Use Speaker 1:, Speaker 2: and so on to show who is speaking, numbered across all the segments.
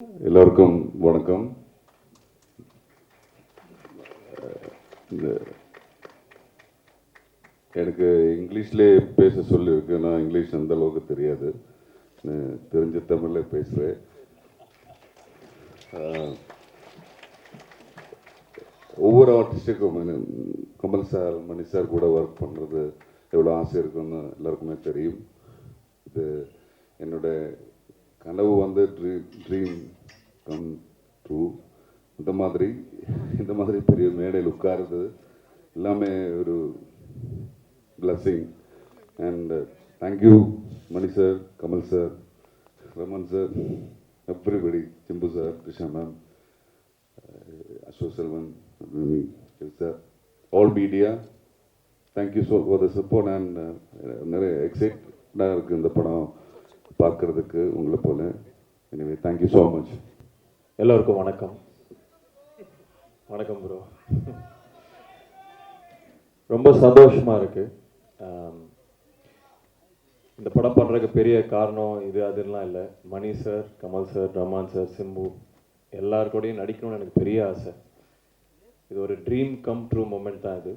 Speaker 1: எல்லோருக்கும் வணக்கம். எனக்கு இங்கிலீஷ்லேயே பேச சொல்லியிருக்கு. நான் இங்கிலீஷ் அந்த அளவுக்கு தெரியாது, தெரிஞ்ச தமிழில் பேசுகிறேன். ஒவ்வொரு ஆர்டிஸ்ட்டுக்கும் கமல் சார், மணி சார் கூட ஒர்க் பண்ணுறது எவ்வளோ ஆசை இருக்குன்னு எல்லாருக்குமே தெரியும். இது என்னோட கனவு வந்து ட்ரீம் கம் ட்ரூ. இந்த மாதிரி பெரிய மேடையில் உட்காருது எல்லாமே ஒரு blessing. And thank you Mani sir, Kamal sir, Rahman sir, everybody, Chimbu sir, Trisha ma'am, Selvan, sir, all media. Thank you so for the support and நிறைய எக்ஸைட்டாக இருக்குது இந்த படம் பார்க்குறதுக்கு உங்களை போல. Anyway thank you so much.
Speaker 2: எல்லோருக்கும் வணக்கம். வணக்கம் ப்ரோ. ரொம்ப சந்தோஷமாக இருக்குது. இந்த படம் பண்ணுறதுக்கு பெரிய காரணம் இது அதெல்லாம் இல்லை. Mani sir, Kamal sir, Rahman sir, Simbu எல்லாருக்கூடையும் நடிக்கணும்னு எனக்கு பெரிய ஆசை. இது ஒரு ட்ரீம் கம் ட்ரூ மூமெண்ட் தான் இது.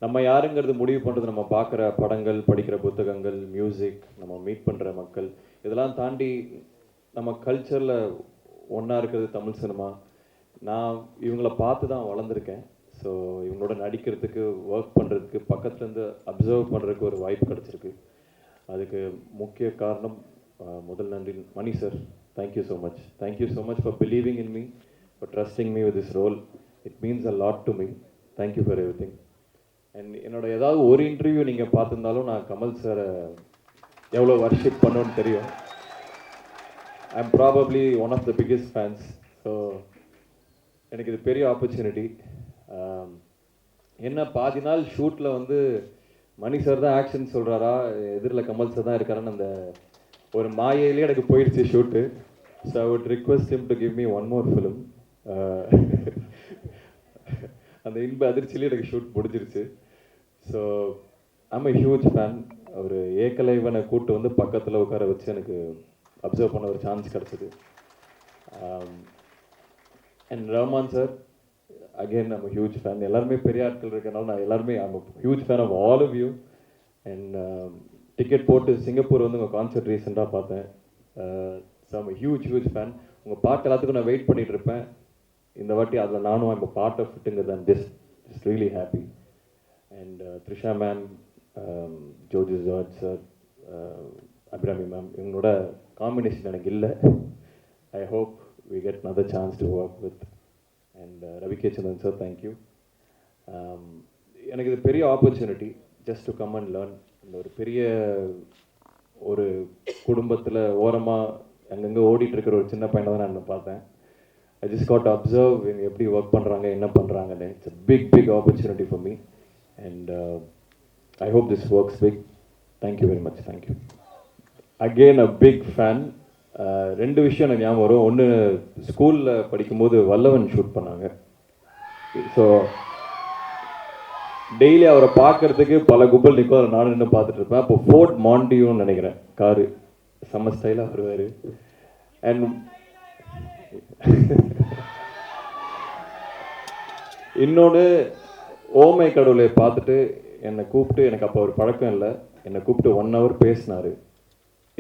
Speaker 2: நம்ம யாருங்கிறது முடிவு பண்ணுறது நம்ம பார்க்குற படங்கள், படிக்கிற புத்தகங்கள், மியூசிக், நம்ம மீட் பண்ணுற மக்கள், இதெல்லாம் தாண்டி நம்ம கல்ச்சரில் ஒன்றா இருக்கிறது தமிழ் சினிமா. நான் இவங்கள பார்த்து தான் வளர்ந்துருக்கேன். ஸோ இவங்களோட நடிக்கிறதுக்கு, ஒர்க் பண்ணுறதுக்கு, பக்கத்துலேருந்து அப்சர்வ் பண்ணுறதுக்கு ஒரு வாய்ப்பு கிடச்சிருக்கு. அதுக்கு முக்கிய காரணம் முதல் நன்றி Mani sir. Thank you so much. Thank you so much for believing in me, for trusting me with this role. It means a lot to me. Thank you for everything. And என்னோட ஏதாவது ஒரு இன்டர்வியூ நீங்கள் பார்த்துருந்தாலும் நான் கமல் சாரை எவ்வளோ வர்ஷிப் பண்ணுன்னு தெரியும். I am probably one of the biggest fans. So எனக்கு இது பெரிய ஆப்பர்ச்சுனிட்டி. என்ன பாதி நாள் ஷூட்டில் வந்து மணி சார் தான் ஆக்ஷன் சொல்கிறாரா, எதிரில் கமல் சார் தான் இருக்காரான்னு அந்த ஒரு மாயையிலே எனக்கு போயிடுச்சு shoot. So I would request him to give me one more film. அந்த இன்ப அதிர்ச்சியிலே எனக்கு ஷூட் முடிஞ்சிருச்சு. So I'm a huge fan. ஒரு ஏகலைவனை கூட்டு வந்து பக்கத்தில் உட்கார வச்சு எனக்கு அப்சர்வ் பண்ண ஒரு சான்ஸ் கிடச்சிது. And Rahman sir, again I'm a huge fan. எல்லாருமே பெரிய ஆட்கள் இருக்கனால நான் எல்லாருமே I'm a huge fan of all of you. And ticket போட்டு சிங்கப்பூர் வந்து உங்கள் கான்சர்ட் ரீசெண்டாக பார்த்தேன். So I'm a huge fan. உங்கள் பாட்டு எல்லாத்துக்கும் நான் வெயிட் பண்ணிகிட்டு இருப்பேன். இந்த வாட்டி அதில் நானும் I'm a part of it. I'm just really happy. And Trisha ma'am, George sir, Abhirami ma'am, இவங்களோட காம்பினேஷன் எனக்கு இல்லை. I hope we get another chance to work with. And Ravi K. Chandran sir, thank you. எனக்கு இது பெரிய opportunity, just to come and learn. இந்த ஒரு பெரிய ஒரு குடும்பத்தில் ஓரமாக அங்கங்கே ஓடிட்டுருக்கிற ஒரு சின்ன பையனை தான் நான் பார்த்தேன். I just got to observe இவங்க எப்படி ஒர்க் பண்ணுறாங்க, என்ன பண்ணுறாங்கன்னு. It's a big opportunity for me. And I hope this works big. Thank you very much. Thank you. Again a big fan. ரெண்டு விஷயம் எனக்கு ஞாபகம் வரும். ஒன்று, ஸ்கூலில் படிக்கும்போது வல்லவன் ஷூட் பண்ணாங்க. ஸோ டெய்லி அவரை பார்க்கறதுக்கு பல கும்பல் நிற்கும். அதை நானும் இன்னும் பார்த்துட்டு இருப்பேன். அப்போ ஃபோர்ட் மாண்டியூன்னு நினைக்கிறேன், காரு செம்ம ஸ்டைலாக வருவார். அண்ட் இன்னொன்று, ஓமை கடவுளை பார்த்துட்டு என்னை கூப்பிட்டு, எனக்கு அப்போ ஒரு பழக்கம் இல்லை, என்னை கூப்பிட்டு 1 hour பேசினார்.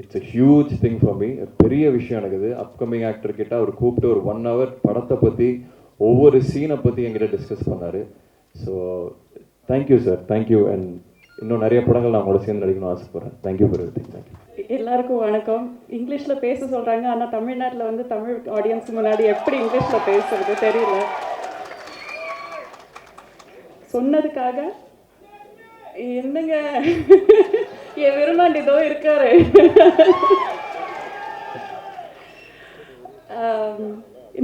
Speaker 2: It's a huge thing for me. பெரிய விஷயம் எனக்கு இது. அப்கமிங் ஆக்டர் கிட்ட அவர் கூப்பிட்டு ஒரு 1 hour படத்தை பற்றி, ஒவ்வொரு சீனை பற்றி என்கிட்ட டிஸ்கஸ் பண்ணார். So thank you sir, thank you. And இன்னும் நிறைய படங்கள் நான் உங்களோட சேர்ந்து நடிக்கணும்னு ஆசைப்பட்றேன். Thank you for everything. தேங்க்யூ.
Speaker 3: எல்லாருக்கும் வணக்கம். இங்கிலீஷில் பேச சொல்கிறாங்க, ஆனால் தமிழ்நாட்டில் வந்து தமிழ் ஆடியன்ஸ் முன்னாடி எப்படி இங்கிலீஷில் பேசுறது தெரியல. சொன்னதுக்காக என்னங்க என் விரும்பாண்டி இதோ இருக்காரு.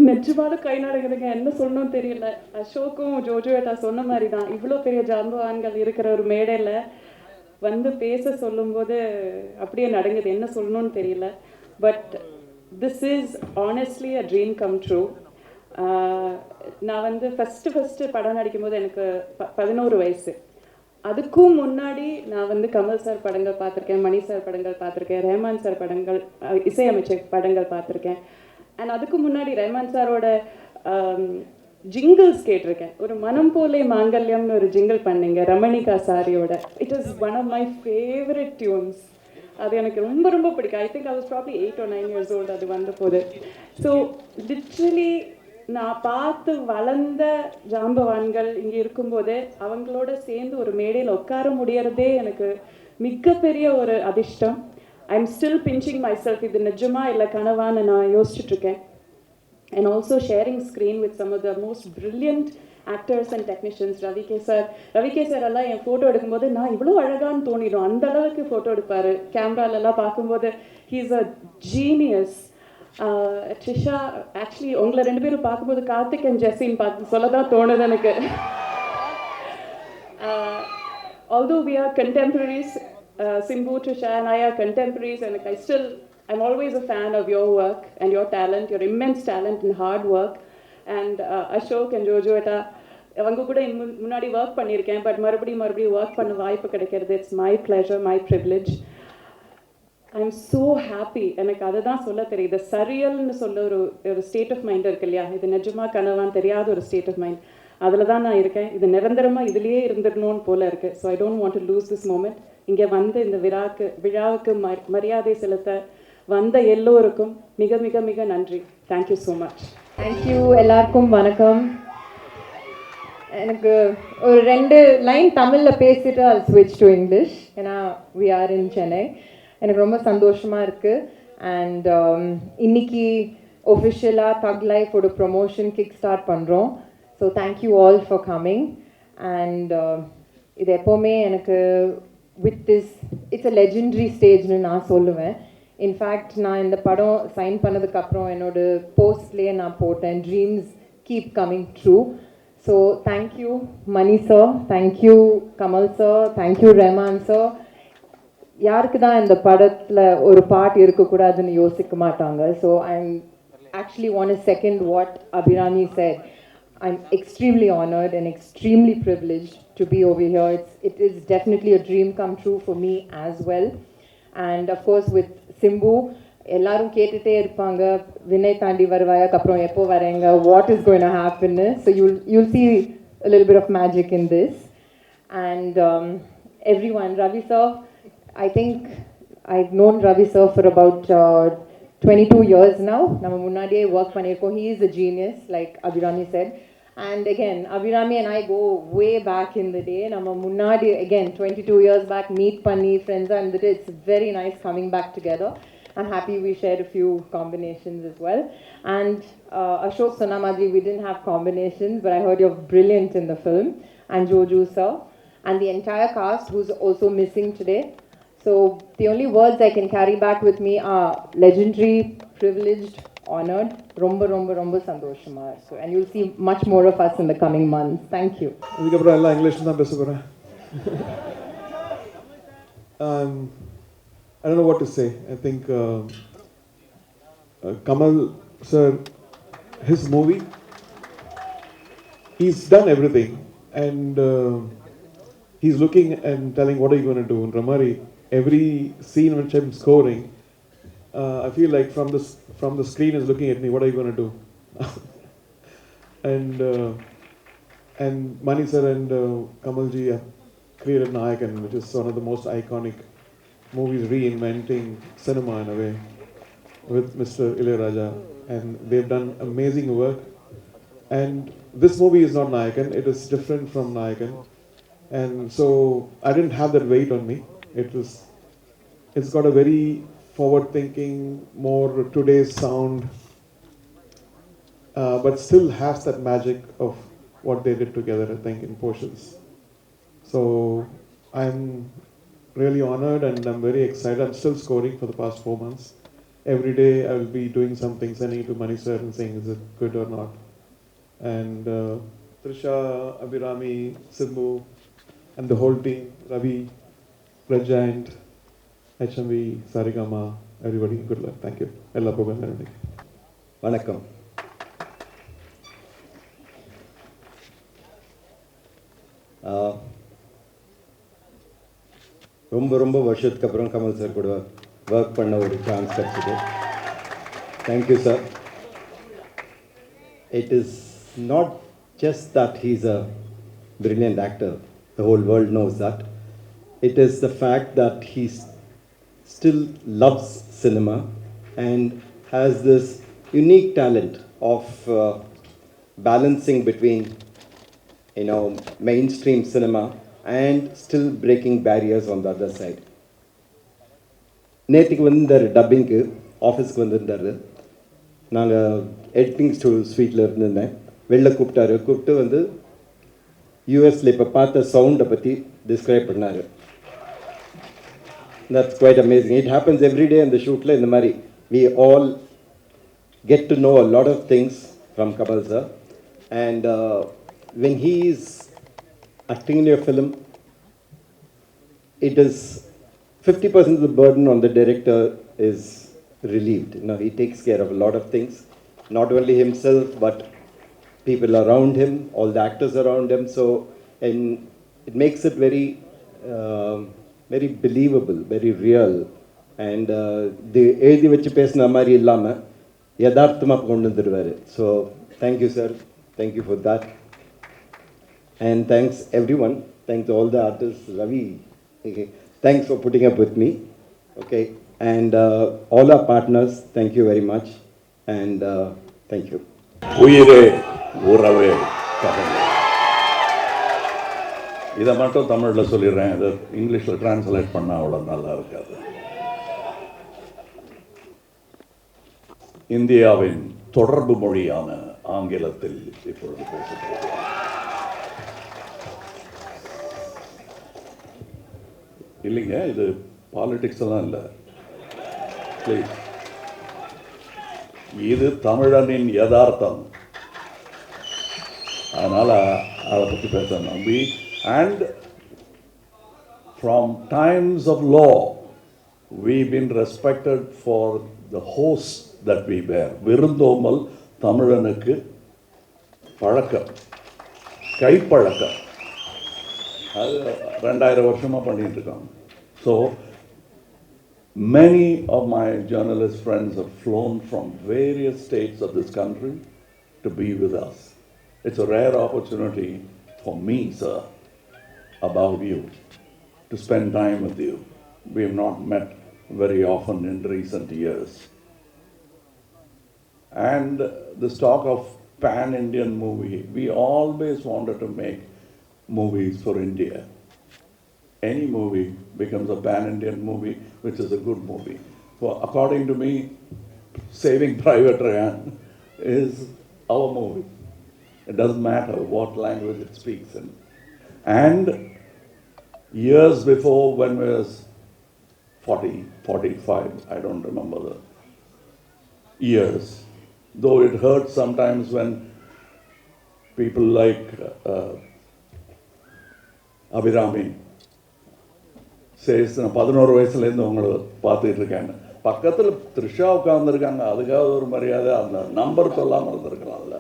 Speaker 3: நிஜமாலும் கை நடக்குதுங்க, என்ன சொல்லணும்னு தெரியல. அசோக்கும் ஜோஜோட்டா சொன்ன மாதிரி தான், இவ்வளோ பெரிய ஜாம்பவான்கள் இருக்கிற ஒரு மேடையில் வந்து பேச சொல்லும்போது அப்படியே நடங்குது, என்ன சொல்லணும்னு தெரியல. But this is honestly a dream come true. நான் வந்து ஃபஸ்ட்டு படம் நடிக்கும்போது எனக்கு 11 வயசு. அதுக்கும் முன்னாடி நான் வந்து கமல் சார் படங்கள் பார்த்துருக்கேன், மணி சார் படங்கள் பார்த்துருக்கேன், ரஹ்மான் சார் படங்கள், இசையமைச்சர் படங்கள் பார்த்துருக்கேன். அண்ட் அதுக்கு முன்னாடி ரஹ்மான் சாரோட ஜிங்கிள்ஸ் கேட்டிருக்கேன். ஒரு மனம் போலே மாங்கல்யம்னு ஒரு ஜிங்கிள் பண்ணீங்க ரமணிகா சாரியோட. It is one of my favourite tunes. அது எனக்கு ரொம்ப ரொம்ப பிடிக்கும். I think I was probably 8 or 9 years old அது வந்த போது. ஸோ லிட்ரலி நான் பார்த்து வளர்ந்த ஜாம்பவான்கள் இங்கே இருக்கும்போது அவங்களோட சேர்ந்து ஒரு மேடையில் உட்கார முடியறதே எனக்கு மிகப்பெரிய ஒரு அதிர்ஷ்டம். I am still pinching my self, இது நிஜமா இல்லை கனவான்னு நான் யோசிச்சுட்ருக்கேன். And also sharing screen with some of the most brilliant actors and technicians. Ravi K sir எல்லாம் என் ஃபோட்டோ எடுக்கும்போது நான் இவ்வளோ அழகான்னு தோணிடும். அந்த அளவுக்கு ஃபோட்டோ எடுப்பார். கேமராலெல்லாம் பார்க்கும்போது he is a genius. Trisha, actually உங்களை 2 பேரும் பார்க்கும்போது கார்த்திக் அண்ட் ஜெஸ்ஸின்னு பார்த்து சொல்ல தான் தோணுது எனக்கு. Although we are contemporaries, Simbu, Trisha and I are contemporaries, and I'm always a fan of your work and your talent, your immense talent and hard work. And Ashok and Jojo அவங்க கூட முன்னாடி work பண்ணியிருக்கேன், but மறுபடியும் work பண்ண வாய்ப்பு கிடைக்கிறது. It's my pleasure, my privilege. I am so happy. எனக்கு அதை தான் சொல்ல தெரியுது. சரியல்னு சொல்ல ஒரு ஸ்டேட் ஆஃப் மைண்ட் இருக்கு இல்லையா, இது நிஜமா கனவான்னு தெரியாத ஒரு ஸ்டேட் ஆஃப் மைண்ட். அதில் தான் நான் இருக்கேன். இது நிரந்தரமாக இதுலேயே இருந்துடணும்னு போல இருக்குது. So I don't want to lose this moment. இங்கே வந்து இந்த விழாவுக்கு மரியாதை செலுத்த வந்த எல்லோருக்கும் மிக மிக மிக நன்றி. Thank you so much.
Speaker 4: தேங்க்யூ. எல்லாருக்கும் வணக்கம். எனக்கு ஒரு 2 லைன் தமிழில் பேசிட்டு அது ஸ்விட்ச் டு இங்கிலீஷ். ஏன்னா வி ஆர் இன் சென்னை. எனக்கு ரொம்ப சந்தோஷமாக இருக்குது. அண்ட் இன்னைக்கு ஒஃபிஷியலாக தக் லைஃபோட ப்ரொமோஷன் கிக் ஸ்டார்ட் பண்ணுறோம். So thank you all for coming. And இது எப்போவுமே எனக்கு with this it's a legendary ஸ்டேஜ்னு நான் சொல்லுவேன். இன்ஃபேக்ட் நான் இந்த படம் சைன் பண்ணதுக்கப்புறம் என்னோட போஸ்ட்லேயே நான் போட்டேன், dreams keep coming true. So thank you Mani sir, thank you Kamal sir, thank you Rahman sir. யாருக்கு தான் இந்த படத்தில் ஒரு பாட்டு இருக்கக்கூடாதுன்னு யோசிக்க மாட்டாங்க. So I'm actually want to second what Abhirami said. I'm extremely honored and extremely privileged to be over here. It is definitely a dream come true for me as well. And of course with Simbu, எல்லாரும் கேட்டுட்டே இருப்பாங்க, வினய் தாண்டி வருவாயாக்கு அப்புறம் எப்போ வரேங்க, what is going to happen. So you'll see a little bit of magic in this. And everyone, Ravi sir, I think I've known Ravi sir for about 22 years now. நம்ம முன்னாடியே work பண்ணியிருக்கோம். He is a genius, like Abhirami said. And again, Abhirami and I go way back in the day. நம்ம முன்னாடி again 22 years back meet பண்ணி friends and it's very nice coming back together. I'm happy we shared a few combinations as well. And Ashok Sonamadri, we didn't have combinations, but I heard you're brilliant in the film. And Joju sir, and the entire cast who's also missing today. So the only words I can carry back with me are legendary, privileged, honored, romba romba romba sandoshama. So and you'll see much more of us in the coming months. Thank you.
Speaker 5: இதுக்கப்புறம் எல்லாம் இங்கிலீஷில் தான் பேச போகிறேன். I don't know what to say. I think Kamal sir, his movie, he's done everything, and he's looking and telling what are you going to do. In Ramari, every scene which I'm scoring, I feel like from the screen is looking at me, what are you going to do? And Mani sir and Kamal ji have created Nayakan, which is one of the most iconic movies, reinventing cinema in a way with Mr. Ilayaraja, and they've done amazing work. And this movie is not Nayakan, it is different from Nayakan, and so I didn't have that weight on me. It's got a very forward thinking, more today's sound, but still has that magic of what they did together, I think, in portions. So I'm really honored and I'm very excited. I'm still scoring for the past 4 months. Every day I will be doing something, sending it to Mani sir and saying, is it good or not? And Trisha, Abhirami, Simbu, and the whole team, Ravi, Red Giant, HMV, Sarigama, everybody, good luck. Thank you. Ella Pogan.
Speaker 6: வணக்கம். ரொம்ப வருஷத்துக்கு அப்புறம் Kamal sir கூட work பண்ண ஒரு chance கிடச்சிது. Thank you sir. It is not just that he's a brilliant actor, the whole world knows that. It is the fact that he still loves cinema and has this unique talent of balancing between, mainstream cinema and still breaking barriers on the other side. நேற்றுக்கு வந்திருந்தார், டப்பிங்க்கு ஆஃபீஸ்க்கு வந்திருந்தார். நாங்கள் editing ஸ்வீட்டில் இருந்திருந்தேன். வெளில கூப்பிட்டு வந்து யூஎஸில் இப்போ பார்த்த சவுண்டை பற்றி டிஸ்கிரைப் பண்ணார். That's quite amazing. It happens everyday அந்த ஷூட்டில். இந்த மாதிரி we all get to know a lot of things from Kamal sir, and when he is acting in your film, it is 50% of the burden on the director is relieved. He takes care of a lot of things, not only himself but people around him, all the actors around him. So, and it makes it very believable, very real, and the எழுதி வச்சு பேசின மாதிரி இல்லாமல் யதார்த்தமாக கொண்டு வந்துடுவார். So thank you sir, thank you for that. And thanks every one. Thanks all the artist. Ravi, thanks for putting up with me. Okay, and all our partners, thank you very much. And thank you.
Speaker 7: உயிரே உறவே கதை. இதை மட்டும் தமிழில் சொல்லிடுறேன், இதை இங்கிலீஷில் டிரான்ஸ்லேட் பண்ணால் அவ்வளோ நல்லா இருக்காது. இந்தியாவின் தொடர்பு மொழியான ஆங்கிலத்தில் இப்பொழுது பேசுகிறேன். இல்லைங்க, இது பாலிடிக்ஸ் எல்லாம் இல்லை, ப்ளீஸ். இது தமிழனின் யதார்த்தம். அதனால் அதை பற்றி பேசணும். And from times of law, we've been respected for the hosts that we bear. விருந்தோம்பல் தமிழனுக்கு பழக்கம், கைப்பழக்கம். அது 2000 வருஷமாக பண்ணிட்டு இருக்கோம். So many of my journalist friends have flown from various states of this country to be with us. It's a rare opportunity for me, sir, about you, to spend time with you. We have not met very often in recent years. And this talk of pan-Indian movie, we always wanted to make movies for India. Any movie becomes a pan-Indian movie, which is a good movie. So according to me, Saving Private Ryan is our movie. It doesn't matter what language it speaks in. And years before, when I was 40, 45, I don't remember the years, though it hurts sometimes when people like Abhirami says, நான் 11 வயசுலேருந்து உங்களை பார்த்துட்டு இருக்கேன், பக்கத்தில் த்ரிஷா உட்காந்துருக்காங்க, அதுக்காக ஒரு மரியாதை, அந்த நம்பர் சொல்லாமல் இருந்திருக்கலாம்ல.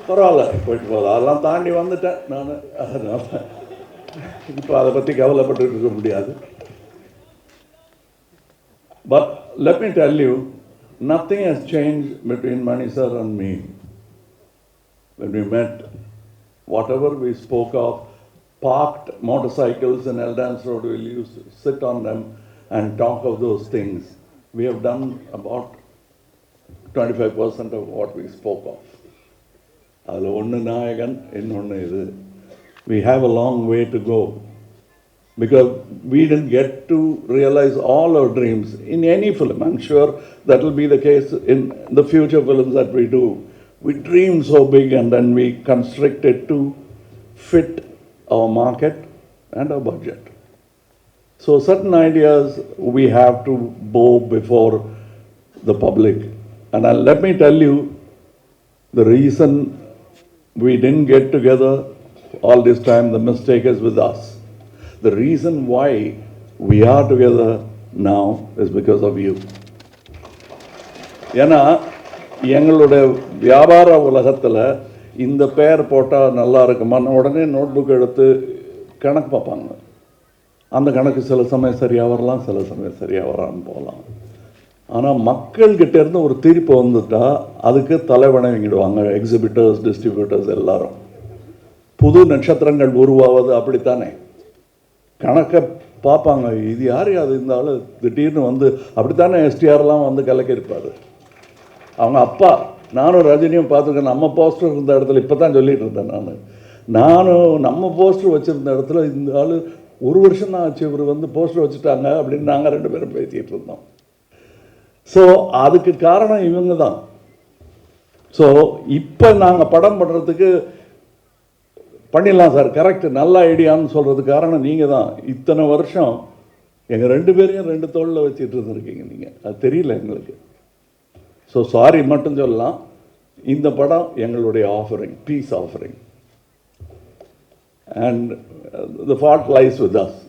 Speaker 7: பரவாயில்ல, போயிட்டு போகுது. அதெல்லாம் தாண்டி வந்துட்டேன் நான். அதனால் இப்போ அதை பற்றி கவலைப்பட்டு இருக்க முடியாது. But let me tell you, nothing has changed between Mani sir and me. When we met, whatever we spoke of, parked motorcycles in Eldance Road, we used to sit on them and talk of those things. We have done about 25% of what we spoke of. அதில் ஒன்று நாயகன், இன்னொன்று இது. We have a long way to go because we didn't get to realize all our dreams in any film. I'm sure that will be the case in the future films that we do. We dream so big and then we constrict it to fit our market and our budget. So certain ideas we have to bow before the public. And let me tell you, the reason we didn't get together all this time, the mistake is with us. The reason why we are together now is because of you. ஏன்னா எங்களுடைய வியாபார உலகத்தில் இந்த பேர் போட்டால் நல்லா இருக்குமான்னு உடனே நோட் புக் எடுத்து கணக்கு பார்ப்பாங்க. அந்த கணக்கு சில சமயம் சரியாக வரலாம், சில சமயம் சரியாக வராமல் போகலாம். ஆனால் மக்கள்கிட்ட இருந்து ஒரு தீர்ப்பு வந்துட்டால் அதுக்கு தலைவணங்கிடுவாங்க எக்ஸிபிட்டர்ஸ், டிஸ்ட்ரிபியூட்டர்ஸ் எல்லாரும். புது நட்சத்திரங்கள் உருவாவது அப்படித்தானே, கணக்கை பார்ப்பாங்க. இது யார் அது இருந்தாலும் திடீர்னு வந்து அப்படித்தானே எஸ்டிஆர்லாம் வந்து கலக்கியிருப்பார். அவங்க அப்பா, நானும் ரஜினியும் பார்த்துருக்கேன். நம்ம போஸ்டர் இருந்த இடத்துல இப்போ தான் சொல்லிகிட்டு இருந்தேன் நானும் நம்ம போஸ்டர் வச்சுருந்த இடத்துல இந்த ஆள் 1 வருஷம் தான் ஆச்சு இவர் வந்து போஸ்டர் வச்சுட்டாங்க அப்படின்னு நாங்கள் 2 பேரும் பேசிகிட்டு இருந்தோம். ஸோ அதுக்கு காரணம் இவங்க தான். ஸோ இப்போ நாங்கள் படம் பண்ணுறதுக்கு பண்ணிடலாம் சார், கரெக்ட், நல்ல ஐடியான்னு சொல்கிறதுக்கு காரணம் நீங்கள் தான். இத்தனை வருஷம் எங்கள் 2 பேரையும் 2 தோளில் வச்சுட்டு இருந்துருக்கீங்க நீங்கள், அது தெரியல எங்களுக்கு. ஸோ சாரி மட்டும் சொல்லலாம். இந்த படம் எங்களுடைய offering, piece offering, and the fault lies with us.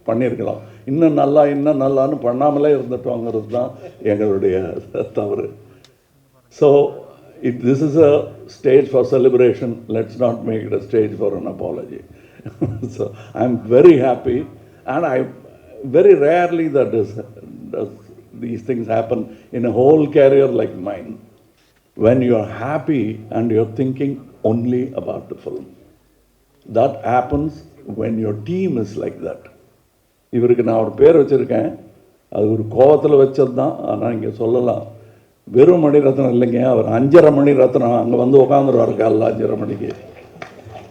Speaker 7: பண்ணியிருக்கலாம், இன்னும் நல்லான்னு பண்ணாமலே இருந்துட்டோங்கிறது தான் எங்களுடைய தவறு. So this is a stage for celebration, let's not make it a stage for an apology. So I'm very happy, and I very rarely does these things happen in a whole career like mine, when you are happy and you're thinking only about the film. That happens when your team is like that. இவருக்கு நான் ஒரு பேர் வச்சுருக்கேன், அது ஒரு கோவத்தில் வச்சது தான். ஆனால் இங்கே சொல்லலாம், வெறும் மணிரத்னம் இல்லைங்க, அவர் 5.5 மணிரத்னம். அங்கே வந்து உட்காந்துருவார் காலைல 5.5 மணிக்கு.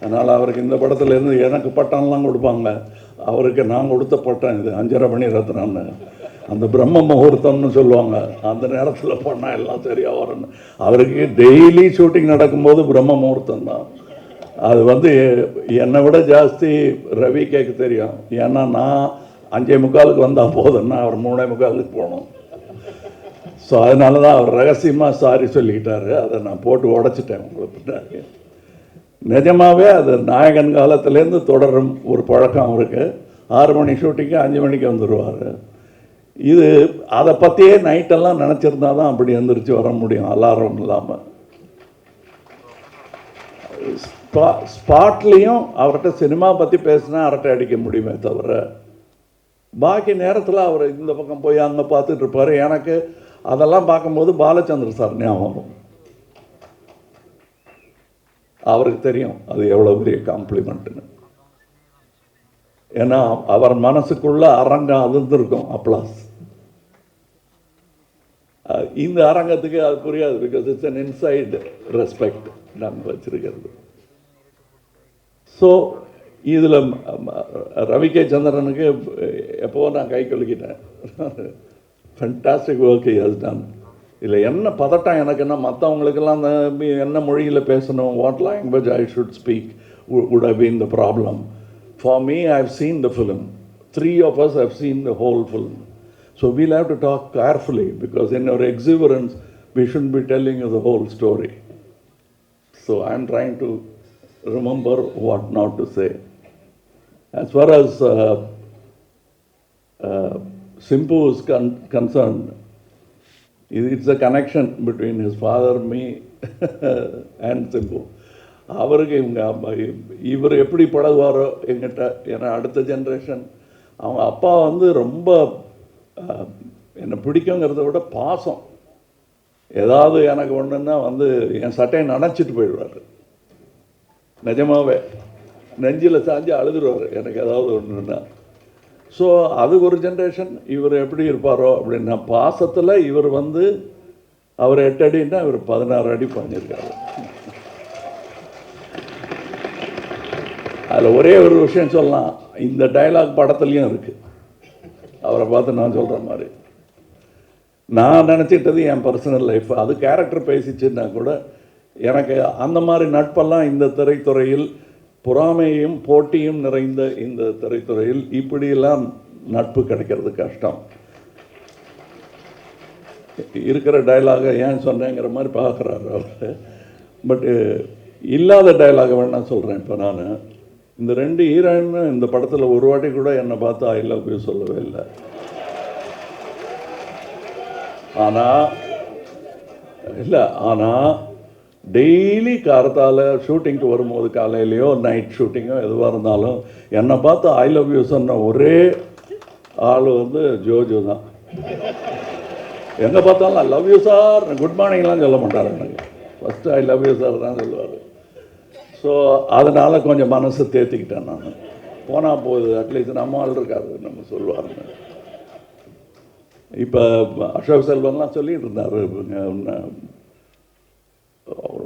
Speaker 7: அதனால் அவருக்கு இந்த படத்தில் இருந்து எனக்கு பட்டம்லாம் கொடுப்பாங்க, அவருக்கு நான் கொடுத்த பட்டம் இது 5.5 மணிரத்னம்னு. அந்த பிரம்ம முகூர்த்தம்னு சொல்லுவாங்க, அந்த நேரத்தில் பண்ணால் எல்லாம் சரியாக வரணும். அவருக்கு டெய்லி ஷூட்டிங் நடக்கும்போது பிரம்ம முகூர்த்தம் தான். அது வந்து என்னை விட ஜாஸ்தி ரவி கேட்க தெரியும். ஏன்னா நான் 5:45 வந்தால் போதும்னா அவர் 3:45 போகணும். ஸோ அதனால தான் அவர் ரகசியமாக சாரி சொல்லிக்கிட்டாரு. அதை நான் போட்டு உடச்சிட்டேன் உங்களுக்கு பின்னாடி. நிஜமாகவே அது நாயகன் காலத்துலேருந்து தொடரும் ஒரு பழக்கம் அவருக்கு. 6 மணி ஷூட்டிங்கு 5 மணிக்கு வந்துடுவார். இது அதை பற்றியே நைட்டெல்லாம் நினச்சிருந்தா தான் அப்படி எழுந்திரிச்சு வர முடியும், அலாரம் இல்லாமல். ஸ்பாட்லேயும் அவர்கிட்ட சினிமா பற்றி பேசினா அரட்டை அடிக்க முடியுமே தவிர, பாக்கி நேரத்தில் அவர் இந்த பக்கம் போய் அங்கே பார்த்துட்டு இருப்பார். எனக்கு அதெல்லாம் பார்க்கும்போது பாலச்சந்திர சார் ஞாபகம். அவருக்கு தெரியும் அது எவ்வளோ பெரிய காம்ப்ளிமெண்ட்டுன்னு. ஏன்னா அவர் மனசுக்குள்ள அரங்கம் அதிர்ந்திருக்கும், அப்ளாஸ். இந்த அரங்கத்துக்கு அது புரியாது, because it's an inside respect நாங்கள் வச்சிருக்கிறது. ஸோ இதில் ரவி கே சந்திரனுக்கு எப்போவோ நான் கை கொலுக்கிட்டேன். Fantastic work he has done. இதில் என்ன பதட்டம் எனக்குன்னா, மற்றவங்களுக்கெல்லாம் அந்த என்ன மொழியில் பேசணும், what language I should speak would have been the problem. For me, I've seen the film. 3 of us have seen the whole film. So we'll have to talk carefully, because in our exuberance, we shouldn't be telling you the whole story. So I'm trying to remember what not to say. As far as Simpu is concerned, it's a connection between his father, me, and Simpu. அவருக்கு இவர் எப்படி பழகுவாரோ எங்கிட்ட, ஏன்னா அடுத்த generation. அவங்க அப்பா வந்து ரொம்ப என்னை பிடிக்குங்கிறத விட பாசம். ஏதாவது எனக்கு ஒன்றுன்னா வந்து என் சட்டையை நனைச்சிட்டு போயிடுவார். நிஜமாவே நெஞ்சில் சாஞ்சு அழுதுருவார் எனக்கு ஏதாவது ஒன்றுன்னா. ஸோ அது ஒரு ஜென்ரேஷன். இவர் எப்படி இருப்பாரோ அப்படின்னா, பாசத்தில் இவர் வந்து அவர் 8 அடின்னா இவர் 16 அடி பண்ணியிருக்காரு. அதில் ஒரே ஒரு விஷயம் சொல்லலாம், இந்த டைலாக் படத்துலையும் இருக்குது. அவரை பார்த்து நான் சொல்கிற மாதிரி நான் நினச்சிட்டது என் பர்சனல் லைஃப், அது கேரக்டர் பேசிச்சுன்னா கூட எனக்கு அந்த மாதிரி நட்பெல்லாம் இந்த திரைத்துறையில், பொறாமையும் போட்டியும் நிறைந்த இந்த திரைத்துறையில் இப்படியெல்லாம் நட்பு கிடைக்கிறது கஷ்டம். இருக்கிற டைலாகை ஏன் சொன்னேங்கிற மாதிரி பார்க்குறாரு அவர். பட்டு இல்லாத டைலாகை வேணா சொல்கிறேன். இப்போ நான் இந்த 2 ஹீரோயின் இந்த படத்தில் ஒரு வாட்டி கூட என்னை பார்த்து ஐ லவ் யூ சொல்லவே இல்லை. ஆனால் டெய்லி காரத்தால் ஷூட்டிங்க்கு வரும்போது, காலையிலையோ நைட் ஷூட்டிங்கோ எதுவாக இருந்தாலும் என்னை பார்த்து ஐ லவ் யூ சொன்ன ஒரே ஆள் வந்து ஜோஜோ தான். எங்கே பார்த்தாலும் I love you sir, good மார்னிங்லாம் சொல்ல மாட்டார் எனக்கு. First I love you sir தான் சொல்லுவார். ஸோ அதனால் கொஞ்சம் மனசு தேர்த்திக்கிட்டேன் நான். போனால் போகுது, அட்லீஸ்ட் நம்ம ஆள் இருக்காது நம்ம சொல்லுவாருங்க. இப்போ அசோக் செல்வன்லாம் சொல்லிகிட்டு இருந்தார்,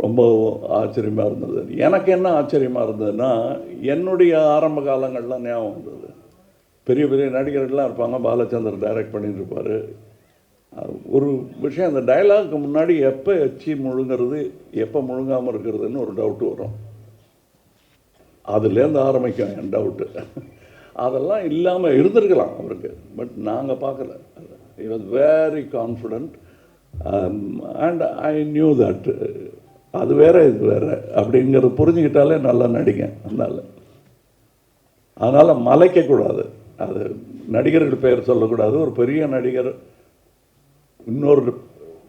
Speaker 7: ரொம்ப ஆச்சரியமாக இருந்தது. எனக்கு என்ன ஆச்சரியமாக இருந்ததுன்னா, என்னுடைய ஆரம்ப காலங்கள்லாம் ஞாபகம் வந்தது. பெரிய பெரிய நடிகர்கள்லாம் இருப்பாங்க, பாலச்சந்தர் டைரக்ட் பண்ணிட்டு இருப்பார். ஒரு விஷயம், அந்த டைலாக்கு முன்னாடி எப்போ எச்சி முழுங்கிறது எப்போ முழுங்காமல் இருக்கிறதுன்னு ஒரு டவுட்டு வரும். அதுலேருந்து ஆரம்பிக்கும் என் டவுட்டு. அதெல்லாம் இல்லாமல் இருந்திருக்கலாம் அவருக்கு, பட் நாங்கள் பார்க்கல. he was very confident and I knew that அது வேற இது வேற அப்படிங்கிறது புரிஞ்சுக்கிட்டாலே நல்லா நடிங்க. அதனால் மலைக்கக்கூடாது. அது நடிகர்கள் பெயர் சொல்லக்கூடாது. ஒரு பெரிய நடிகர் இன்னொரு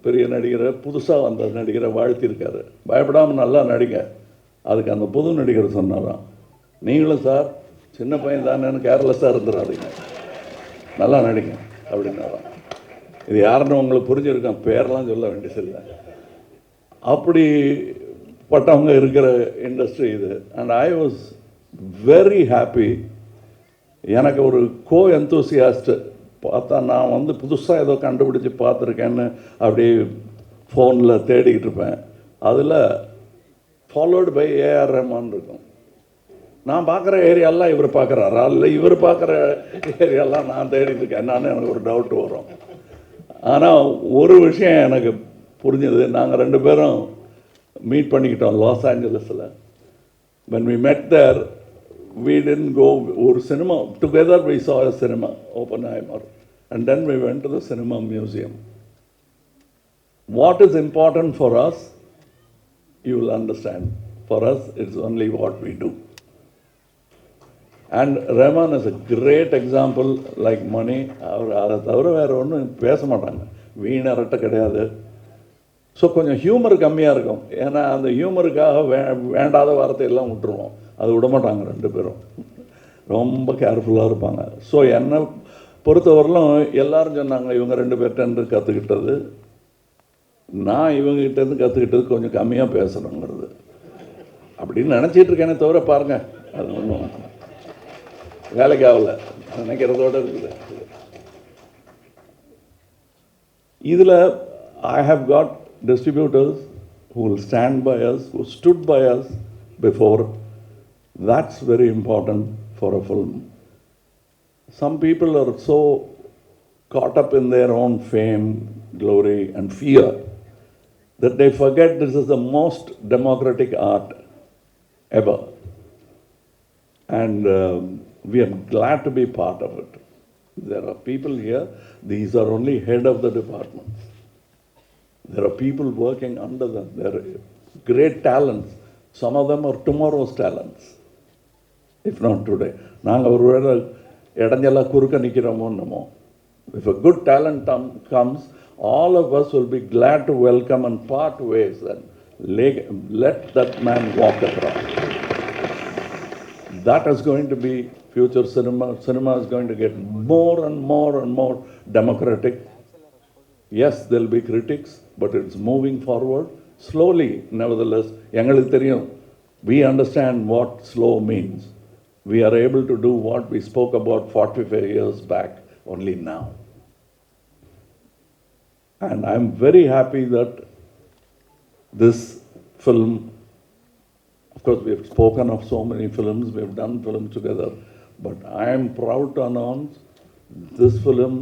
Speaker 7: பெரிய நடிகரை, புதுசாக வந்த நடிகரை வாழ்த்தியிருக்காரு, பயப்படாமல் நல்லா நடிங்க. அதுக்கு அந்த புது நடிகர் சொன்னாராம், நீங்களும் சார் சின்ன பையன் தானேன்னு கேர்லெஸ்ஸாக இருந்துடாதீங்க, நல்லா நடிங்க அப்படின்னாராம். இது யாருன்னு உங்களுக்கு புரிஞ்சிருக்கேன், பேரெலாம் சொல்ல வேண்டியதில்லை. அப்படிப்பட்டவங்க இருக்கிற இண்டஸ்ட்ரி இது. And I was very happy. எனக்கு ஒரு கோ எந்தூசியாஸ்ட்டு பார்த்தா, நான் வந்து புதுசாக ஏதோ கண்டுபிடிச்சி பார்த்துருக்கேன்னு அப்படியே ஃபோனில் தேடிக்கிட்டு இருப்பேன். அதில் ஃபாலோடு பை ஏஆர் ரஹ்மான் இருக்கும். நான் பார்க்குற ஏரியாலாம் இவர் பார்க்குறாரா, இல்லை இவர் பார்க்குற ஏரியாலாம் நான் தேடிட்டு இருக்கேன் என்னான்னு எனக்கு ஒரு டவுட் வரும். ஆனால் ஒரு விஷயம் எனக்கு புரிஞ்சது, நாங்கள் 2 பேரும் மீட் பண்ணிக்கிட்டோம் லாஸ் ஏஞ்சலஸில். when we met there, we didn't go ஒரு cinema together, we saw a cinema, Oppenheimer, and then we went to the cinema museum. What is important for us, you will understand. For us, it's only what we do. And Rahman is a great example, like Mani. அவர் அதை தவிர வேறு ஒன்றும் பேச மாட்டாங்க, வீணரட்ட கிடையாது. So கொஞ்சம் humour கம்மியாக இருக்கும். ஏன்னா அந்த ஹியூமருக்காக வேண்டாத வார்த்தையெல்லாம் விட்டுருவோம், அது விட மாட்டாங்க 2 பேரும். ரொம்ப கேர்ஃபுல்லாக இருப்பாங்க. ஸோ என்னை பொறுத்தவரையிலும் எல்லாரும் சொன்னாங்க இவங்க 2 பேர்கிட்டேருந்து கற்றுக்கிட்டது, நான் இவங்ககிட்டேருந்து கற்றுக்கிட்டது கொஞ்சம் கம்மியாக பேசணுங்கிறது அப்படின்னு நினச்சிட்டு இருக்கேனே தவிர, பாருங்கள் அது ஒன்றும் வேலைக்கு ஆகலை, நினைக்கிறதோடு இருக்குது. இதில் I have got distributors who will stand by us, who stood by us before. That's very important for a film. Some people are so caught up in their own fame, glory and fear that they forget this is the most democratic art ever. And we are glad to be part of it. There are people here, these are only head of the departments. There are people working under them. They are great talents. Some of them are tomorrow's talents, if not today. நாங்கள் ஒரு வேளை இடைஞ்செல்லாம் குறுக்க நிற்கிறோமோ என்னமோ. If a good talent comes, all of us will be glad to welcome and part ways and let that man walk across. That is going to be future cinema. Cinema is going to get more and more and more democratic. Yes, there will be critics, but it's moving forward slowly. Nevertheless, எங்களுக்கு தெரியும், we understand what slow means. We are able to do what we spoke about 45 years back only now. And I'm very happy that this film, of course we have spoken of so many films, we have done films together, but I am proud to announce this film,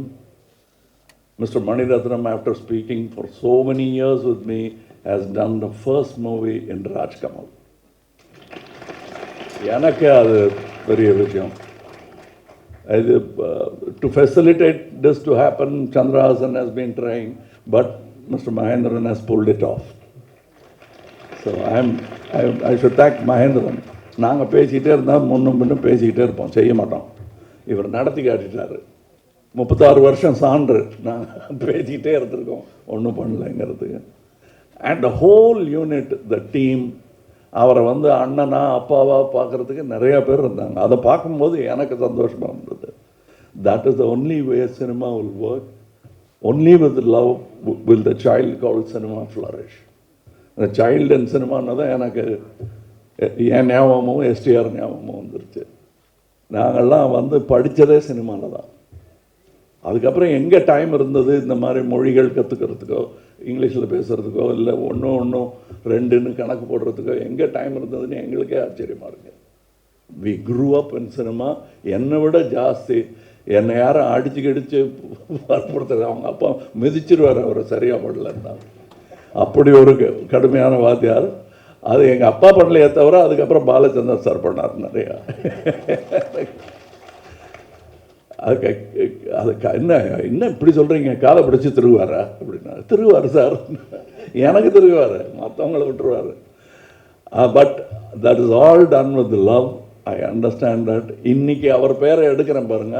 Speaker 7: Mr. Maniratnam, after speaking for so many years with me, has done the first movie in Kamal. எனக்கு அது பெரிய விஷயம். To facilitate this to happen, Chandra Hassan has been trying, but Mr. Mahendran has pulled it off. So I should thank Mahendran. நாங்கள் பேசிக்கிட்டே இருந்தால் முன்னும் பின்னும் பேசிக்கிட்டே இருப்போம், செய்ய மாட்டோம். இவர் நடத்தி காட்டிட்டார். 36 வருஷம் சான்று நாங்கள் பேசிக்கிட்டே இருந்திருக்கோம், ஒன்றும் பண்ணலைங்கிறதுக்கு. And the whole unit, the team, அவரை வந்து அண்ணனா அப்பாவா பார்க்குறதுக்கு நிறையா பேர் இருந்தாங்க. அதை பார்க்கும்போது எனக்கு சந்தோஷமாக இருந்தது. That is the only way cinema will work. Only with love will the child called cinema flourish. The child in cinema தான் எனக்கு என் ஞாபகமும் எஸ்டிஆர் ஞாபகமும் வந்துருச்சு. நாங்கள்லாம் வந்து படித்ததே சினிமாவில் தான். அதுக்கப்புறம் எங்கே டைம் இருந்தது இந்த மாதிரி மொழிகள் கற்றுக்கிறதுக்கோ இங்கிலீஷில் பேசுகிறதுக்கோ இல்லை ஒன்றும் ரெண்டுன்னு கணக்கு போடுறதுக்கோ எங்கே டைம் இருந்ததுன்னு எங்களுக்கே ஆச்சரியமாக இருக்குது. We grew up in cinema. என்னை விட ஜாஸ்தி என்னை யாரும் அடித்து கடித்து வற்புறுத்துறது. அவங்க அப்பா மிதிச்சிருவார் அவரை சரியாக பண்ணலன்னா. அப்படி ஒரு கடுமையான வாத்தியார். அது எங்கள் அப்பா பண்ணலையே தவிர அதுக்கப்புறம் பாலச்சந்தர் சார் பண்ணார் நிறையா. அதுக்கு என்ன இப்படி சொல்கிறீங்க, காலை பிடிச்சி திருவாரா அப்படின்னா, திருவார் சார், எனக்கு திருவார், மற்றவங்கள விட்டுருவார். But that is all done with love. I understand that. இன்னைக்கு அவர் பேரை எடுக்கிறேன் பாருங்க,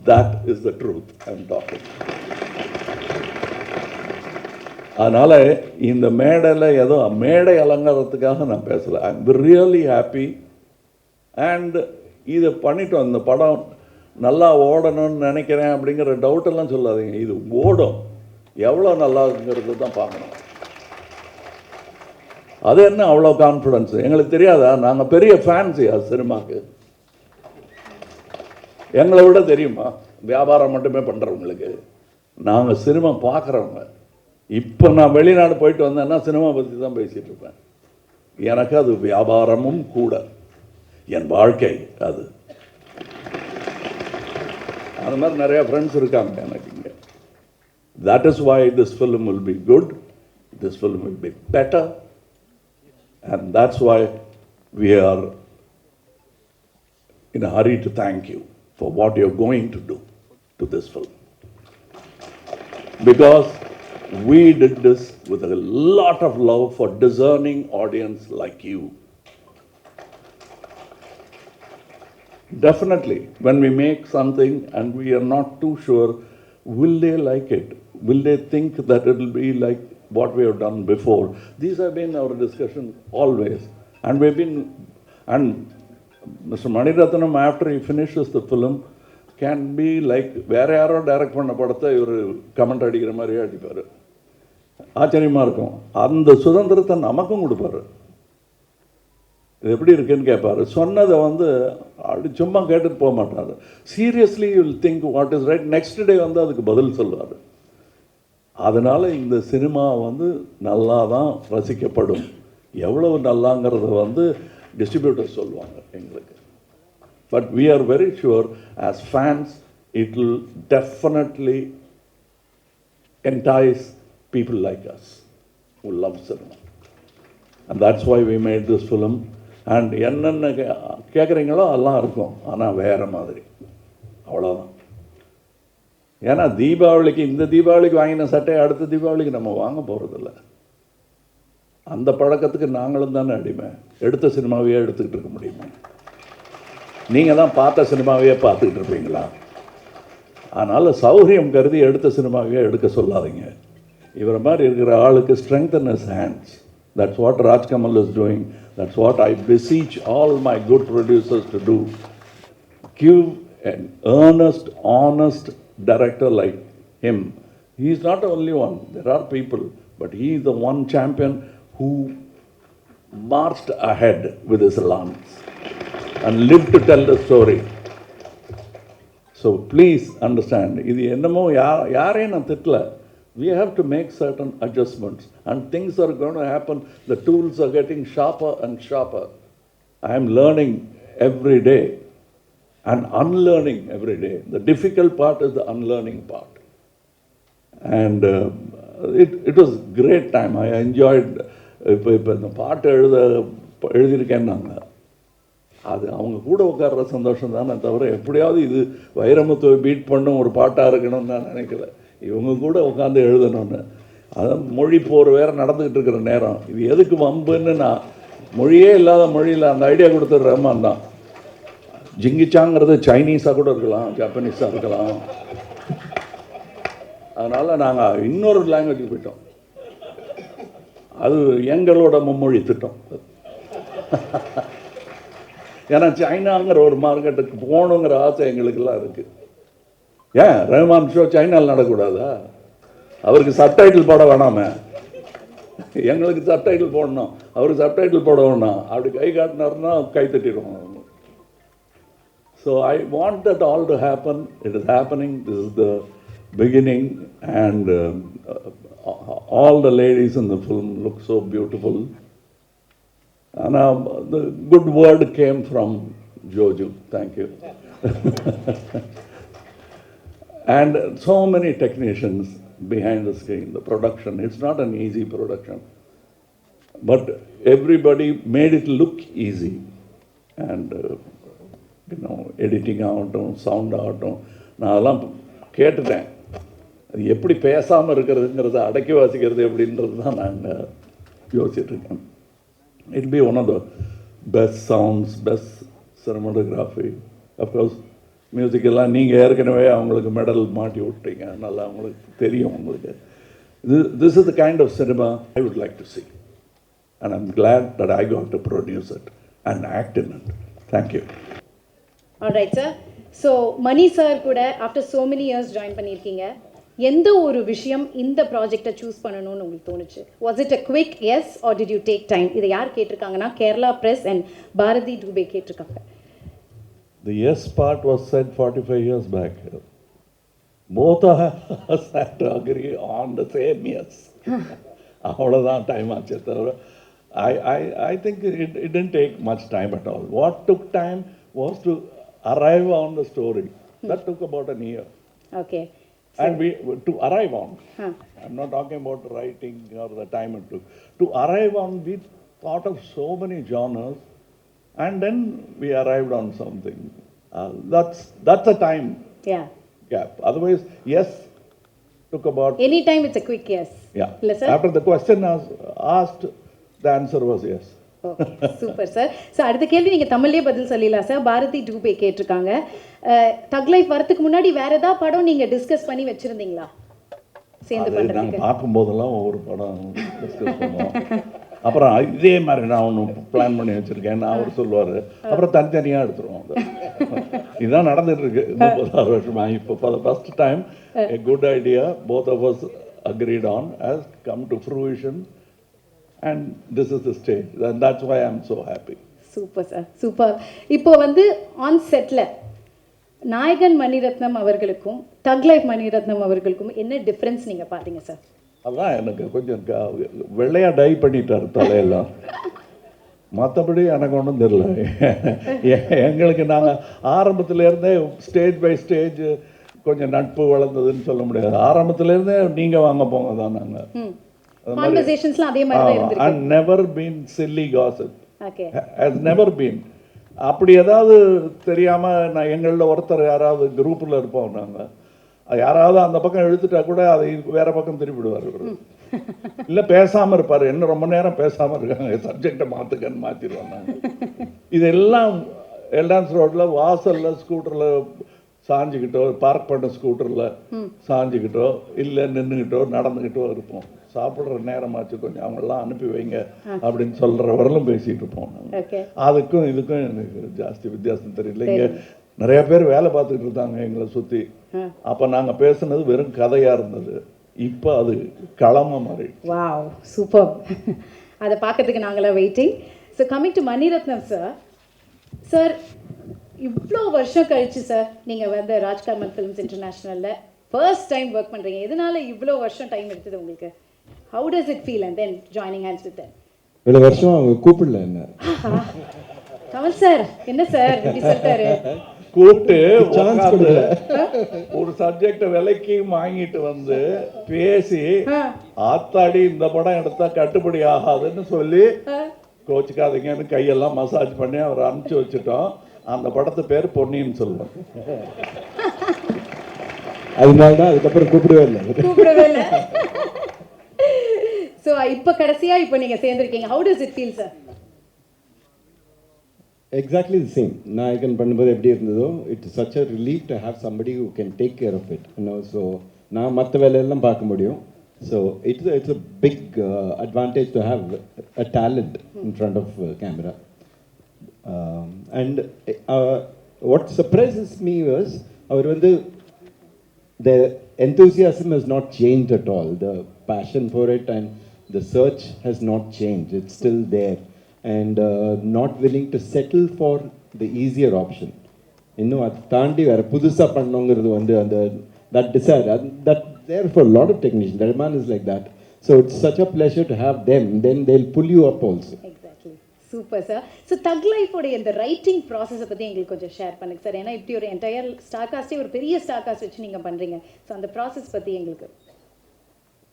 Speaker 7: that is the truth I am talking. அதனால் இந்த மேடையில் ஏதோ மேடை அலங்காரத்துக்காக நான் பேசலை. I am really happy. And இதை பண்ணிட்டோம். இந்த படம் நல்லா ஓடணும்னு நினைக்கிறேன் அப்படிங்கிற டவுட்டெல்லாம் சொல்லாதீங்க. இது ஓடும். எவ்வளோ நல்லாங்கிறது தான் பார்க்கணும். அது என்ன அவ்வளோ கான்ஃபிடன்ஸ் எங்களுக்கு தெரியாதா? நாங்கள் பெரிய ஃபேன்ஸியா சினிமாவுக்கு? எங்களை விட தெரியுமா வியாபாரம் மட்டுமே பண்ணுறவங்களுக்கு? நாங்கள் சினிமா பார்க்குறவங்க. இப்போ நான் வெளிநாடு போயிட்டு வந்தேன்னா சினிமா பற்றி தான் பேசிகிட்டு இருப்பேன். எனக்கு அது வியாபாரமும் கூட, என் வாழ்க்கை அது. அந்த மாதிரி நிறையா ஃப்ரெண்ட்ஸ் இருக்காங்க எனக்கு இங்கே. That is why this film will be good, this film will be better, and that's why we are in a hurry to thank you for what you're going to do to this film. Because we did this with a lot of love for discerning audience like you. Definitely, when we make something and we are not too sure, will they like it? Will they think that it will be like what we have done before? These have been our discussions always. And we've been, and Mr. Maniratnam, after he finishes the film, can be like, வேற யாரோ direct பண்ண படத்தை இவர் comment அடிக்கிற மாதிரியே அடிப்பார். ஆச்சரியமாக இருக்கும். அந்த சுதந்திரத்தை நமக்கும் கொடுப்பாரு. இது எப்படி இருக்குன்னு கேட்பாரு. சொன்னதை வந்து அப்படி சும்மா கேட்டுட்டு போக மாட்டார். Seriously you will think what is right. Next day வந்து அதுக்கு பதில் சொல்லுவார். அதனால் இந்த சினிமா வந்து நல்லா தான் ரசிக்கப்படும். எவ்வளவு நல்லாங்கிறத வந்து டிஸ்ட்ரிபியூட்டர் சொல்லுவாங்க எங்களுக்கு. But we are very sure as fans it will definitely entice people like us who love cinema. And that's why we made this film. And என்னென்ன கேட்குறீங்களோ அதெல்லாம் இருக்கும், ஆனால் வேறு மாதிரி, அவ்வளோதான். ஏன்னா தீபாவளிக்கு, இந்த தீபாவளிக்கு வாங்கின சட்டையை அடுத்த தீபாவளிக்கு நம்ம வாங்க போகிறதில்ல. அந்த பழக்கத்துக்கு நாங்களும் தானே அடிமை. எடுத்த சினிமாவையே எடுத்துக்கிட்டு இருக்க முடியுமா? நீங்கள் தான் பார்த்த சினிமாவையே பார்த்துக்கிட்டு இருப்பீங்களா? அதனால் சௌகரியம் கருதி எடுத்த சினிமாவையே எடுக்க சொல்லாதீங்க. இவரை மாதிரி இருக்கிற ஆளுக்கு strengthen his hands. That's what Raj Kamal is doing. That's what I beseech all my good producers to do. Give an earnest, honest director like him. He is not the only one. There are people, but he is the one champion who marched ahead with his lance and lived to tell the story. So please understand, இது என்னமோ யாரையும் நான் திட்டல. We have to make certain adjustments and things are going to happen. The tools are getting sharper and sharper. I am learning every day and unlearning every day. The difficult part is the unlearning part. And it was great time. I enjoyed. இப்போ இந்த பாட்டு எழுதியிருக்கேன்னாங்க, அது அவங்க கூட உட்கார்ற சந்தோஷம் தானே தவிர எப்படியாவது இது வைரமுத்துவை பீட் பண்ணும் ஒரு பாட்டாக இருக்கணும்னு நான் நினைக்கல. இவங்க கூட உட்காந்து எழுதணும்னு. அதான் மொழி போர் வேறு நடந்துக்கிட்டு இருக்கிற நேரம். இது எதுக்கு வம்புன்னு நான் மொழியே இல்லாத மொழியில் அந்த ஐடியா கொடுத்தது ரஹ்மான் தான். ஜிங்கிச்சாங்கிறது சைனீஸாக கூட இருக்கலாம், ஜப்பனீஸாக இருக்கலாம். அதனால் நாங்கள் இன்னொரு லாங்குவேஜுக்கு போயிட்டோம். அது எங்களோட மும்மொழி திட்டம். ஏன்னா சைனாங்கிற ஒரு மார்க்கெட்டுக்கு போகணுங்கிற ஆசை எங்களுக்கெல்லாம் இருக்குது. ஏன் ரஹ்மான் ஷோ சைனாவில் நடக்கூடாதா? அவருக்கு சப்டைட்டில் போட வேணாமே, எங்களுக்கு சப்டைட்டில் போடணும், அவருக்கு சப்டைட்டில் போட வேணாம். அப்படி கை காட்டினார்னா கை தட்டிடுவோம். So I want that all to happen. It is happening. This is the beginning, and all the ladies in the film look so beautiful. And the good word came from Joju. Thank you. And so many technicians behind the screen. The production, it's not an easy production, but everybody made it look easy. And editing ஆகட்டும், sound ஆகட்டும், நான் அதெல்லாம் கேட்டுட்டேன். அது எப்படி பேசாமல் இருக்கிறதுங்கிறத அடக்கி வாசிக்கிறது எப்படின்றது தான் நாங்கள் யோசிச்சுட்ருக்கேன். It be one of the best sounds, best cinematography. Of course மியூசிக்கெல்லாம் நீங்கள் ஏற்கனவே அவங்களுக்கு மெடல் மாட்டி விட்டீங்க, நல்லா அவங்களுக்கு தெரியும். உங்களுக்கு this is the kind of cinema I would like to see, and I'm glad that I got to produce it and act in it. Thank you.
Speaker 8: Alright sir. So Mani sir கூட after so many years join பண்ணியிருக்கீங்க. எந்த ஒரு விஷயம் இந்த ப்ராஜெக்டை choose பண்ணணும்னு உங்களுக்கு தோணுச்சு? Was it a quick yes or did you take time? இதை யார் கேட்டிருக்காங்கன்னா கேரளா பிரஸ் அண்ட் பாரதி டூபே கேட்டிருக்காங்க.
Speaker 7: The yes part was said 45 years back. Both of us had to agree on the same yes. அவ்வளோதான் டைம் ஆச்சு தவிர I think it didn't take much time at all. What took time was to arrive on the story. That took about an year.
Speaker 8: Okay.
Speaker 7: And we to arrive on. I'm not talking about writing or the time it took. To arrive on, we thought of so many genres, and then we arrived on something. That's a time gap. Otherwise, yes, took about.
Speaker 8: Anytime it's a quick yes.
Speaker 7: Yeah.
Speaker 8: Illa sir?
Speaker 7: After the question was asked, the answer was yes.
Speaker 8: Okay, super sir. So அடுத்த கேள்வி நீங்கள் தமிழ்லேயே பதில் சொல்லிடலாம் sir. Bharathi Dubey கேட்டிருக்காங்க, தக் life வரதுக்கு முன்னாடி வேற ஏதாவது படம் நீங்கள் டிஸ்கஸ் பண்ணி வச்சுருந்தீங்களா சேர்ந்து பண்ணுறதுக்கு?
Speaker 7: நாங்கள் பார்க்கும்போதெல்லாம் ஒவ்வொரு படம் டிஸ்கஸ் பண்ணுவோம். அப்புறம் இதே மாதிரி நான் ஒன்று பிளான் பண்ணி வச்சுருக்கேன், அவர் சொல்லுவார், அப்புறம் தனித்தனியாக எடுத்துருவோம். இதுதான் நடந்துட்டு இருக்கு 36 வருஷமா. இப்போ for the first time a good idea both of us agreed on has come to fruition. And this is the stage, and that's why I'm so happy.
Speaker 8: Super sir, super. இப்போ வந்து ஆன் செட்டில் நாயகன் மணிரத்னம் அவர்களுக்கும் தக் life Mani Ratnam அவர்களுக்கும் என்ன difference நீங்கள் பார்த்தீங்க sir?
Speaker 7: அதான் எனக்கு கொஞ்சம் வெள்ளையாக டை பண்ணிட்டார் தலையெல்லாம், மற்றபடி எனக்கு ஒன்றும் தெரியல. எங்களுக்கு நாங்கள் ஆரம்பத்துலேருந்தே ஸ்டேஜ் பை ஸ்டேஜ் கொஞ்சம் நட்பு வளர்ந்ததுன்னு சொல்ல முடியாது. ஆரம்பத்துலேருந்தே நீங்கள் வாங்க போங்க தான் நாங்கள்.
Speaker 8: Conversationsலாம் அதே மாதிரி தான் இருந்திருக்கு.
Speaker 7: And never been silly gossip.
Speaker 8: Okay.
Speaker 7: Has never been. அப்படி ஏதாவது தெரியாமல் நான் எங்களில் ஒருத்தர் யாராவது குரூப்பில் இருப்போம், நாங்கள் யாராவது அந்த பக்கம் இழுத்துட்டா கூட அதை வேற பக்கம் திருப்பிடுவார். இல்லை பேசாமல் இருப்பார், என்ன ரொம்ப நேரம் பேசாமல் இருக்காங்க, சப்ஜெக்டை மாற்றுக்கன்னு மாற்றிடுவோம் நாங்கள். இதெல்லாம் எல்டான்ஸ் ரோட்டில் வாசலில் ஸ்கூட்டரில் சாஞ்சிக்கிட்டோ, பார்க் பண்ண ஸ்கூட்டரில் சாஞ்சிக்கிட்டோ, இல்லை நின்றுக்கிட்டோ நடந்துக்கிட்டோ இருப்போம். சாப்பிட்ற நேரமாச்சு, கொஞ்சம் அவங்களெல்லாம் அனுப்பி வைங்க அப்படின்னு சொல்கிற வரலும் பேசிகிட்டு இருப்போம். அதுக்கும் இதுக்கும் எனக்கு ஜாஸ்தி வித்தியாசம் தெரியல. இங்கே நிறைய பேர் வேலை பார்த்துக்கிட்டு இருந்தாங்க எங்களை சுற்றி. அப்போ நாங்கள் பேசுனது வெறும் கதையாக இருந்தது, இப்போ அது களமாக மாறி.
Speaker 8: Wow, super. அதை பார்க்கறதுக்கு நாங்களாம் waiting. So coming to Mani Ratnam sir. Sir இவ்வளோ வருஷம் கழிச்சு சார் நீங்கள் வந்து ராஜ்கமல் ஃபிலிம்ஸ் இன்டர்நேஷ்னலில் ஃபர்ஸ்ட் டைம் ஒர்க் பண்ணுறீங்க. எதனால இவ்வளோ வருஷம் டைம் எடுத்தது உங்களுக்கு? How does it feel and then joining hands with them?
Speaker 9: இவ்வளோ வருஷம் அவங்க கூப்பிடல என்ன.
Speaker 8: கமல் சார் என்ன சார் இப்படி சொல்லிட்டாரு?
Speaker 7: கூப்பிட்டு ஒரு சப்ஜெக்டை விலைக்கு வாங்கிட்டு வந்து பேசி, ஆத்தாடி இந்த படம் எடுத்தா கட்டுப்படி ஆகாதுன்னு சொல்லி கோச்சிக்காதீங்கன்னு கையெல்லாம் மசாஜ் பண்ணி அவரை அனுப்பிச்சு வச்சுட்டோம். அந்த படத்து பேர் பொன்னின்னு சொல்லுவோம்.
Speaker 9: அதனால தான் அதுக்கப்புறம் கூப்பிடவே இல்லை.
Speaker 8: ஸோ இப்போ கடைசியாக இப்போ நீங்கள் சேர்ந்துருக்கீங்க. How does it feel sir?
Speaker 9: Exactly the same. Nayakan பண்ணும்போது எப்படி இருந்ததோ, it's such a relief to have somebody who can take care of it. So நான் மற்ற வேலையெல்லாம் பார்க்க முடியும். So it's a big advantage to have a talent in front of camera. And what surprises me was the enthusiasm has not changed at all. The passion for it and the search has not changed. It's still there. And not willing to settle for the easier option. இன்னும் அது தாண்டி வேறு புதுசாக பண்ணணுங்கிறது அந்த that desire, that there for a lot of technicians. Rahman is like that. So it's such a pleasure to have them. Then they'll pull you up also.
Speaker 8: Exactly super sir. So தக் லைஃபோடைய இந்த writing ப்ராசஸை பற்றி எங்களுக்கு கொஞ்சம் share பண்ணுங்க sir. ஏன்னா இப்படி ஒரு என்டையர் ஸ்டார் காஸ்டே ஒரு பெரிய ஸ்டார் காஸ்ட் வச்சு நீங்கள் பண்ணுறீங்க. ஸோ அந்த ப்ராசஸ் பற்றி எங்களுக்கு.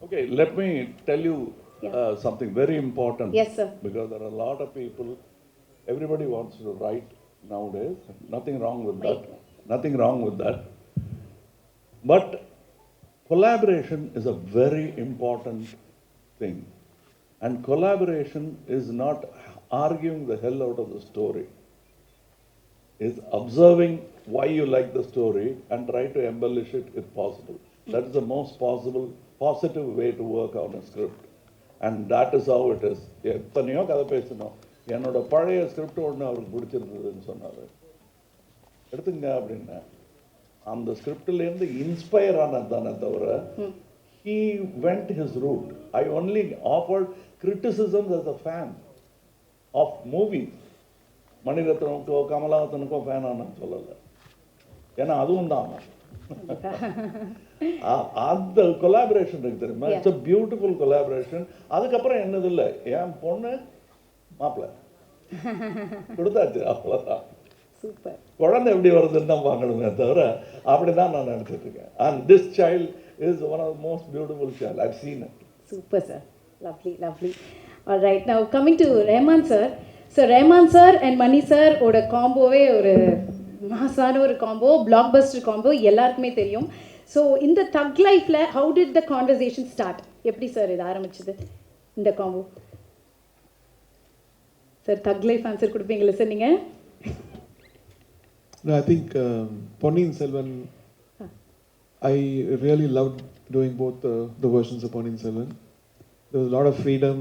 Speaker 7: Okay, let me tell you something very important.
Speaker 8: Yes, sir.
Speaker 7: Because there are a lot of people, everybody wants to write nowadays. Nothing wrong with that. Nothing wrong with that. But collaboration is a very important thing. And collaboration is not arguing the hell out of the story. It's observing why you like the story and try to embellish it if possible. That is the most positive way to work on a script. And that is how it is. எத்தனையோ கதை பேசணும். என்னோட பழைய script ஒன்று அவருக்கு பிடிச்சிருந்ததுன்னு சொன்னார். எடுத்துங்க அப்படின்னா அந்த ஸ்கிரிப்டிலேருந்து இன்ஸ்பயர் ஆனது தானே தவிர he went his route. I only offered criticisms as a fan of movies. மணிரத்னமுக்கோ கமலஹாசனுக்கோ ஃபேன் ஆனன்னு சொல்லலை. ஏன்னா அதுவும் தான் அந்த கொலாபரேஷன் இருக்கு தெரியுமா. It's a beautiful collaboration. அதுக்கப்புறம் என்னது இல்லை, என் பொண்ணு மாப்பிள்ள கொடுத்தாச்சு, அவ்வளோதான். குழந்தை எப்படி வருதுன்னு தான் பார்க்கணுமே தவிர அப்படிதான் நான் நினைச்சிட்டு இருக்கேன். And this child is one of the most beautiful child I have seen it.
Speaker 8: Super sir, lovely lovely. Alright, now coming to Rahman sir. So Rahman sir and Mani sir ஓட காம்போவே ஒரு மாசான ஒரு காம்போ, பிளாக் பஸ்டர் காம்போ, எல்லாருக்குமே தெரியும். ஸோ இந்த தக் லைஃப்பில் how did the conversation start? எப்படி சார் இது ஆரம்பிச்சது இந்த காம்போ? சார் தக் லைஃப் ஆன்சர் கொடுப்பீங்களா சார் நீங்கள்?
Speaker 5: No, I think Ponniyin Selvan, I really loved doing both the versions of Ponniyin Selvan. There was a lot of freedom.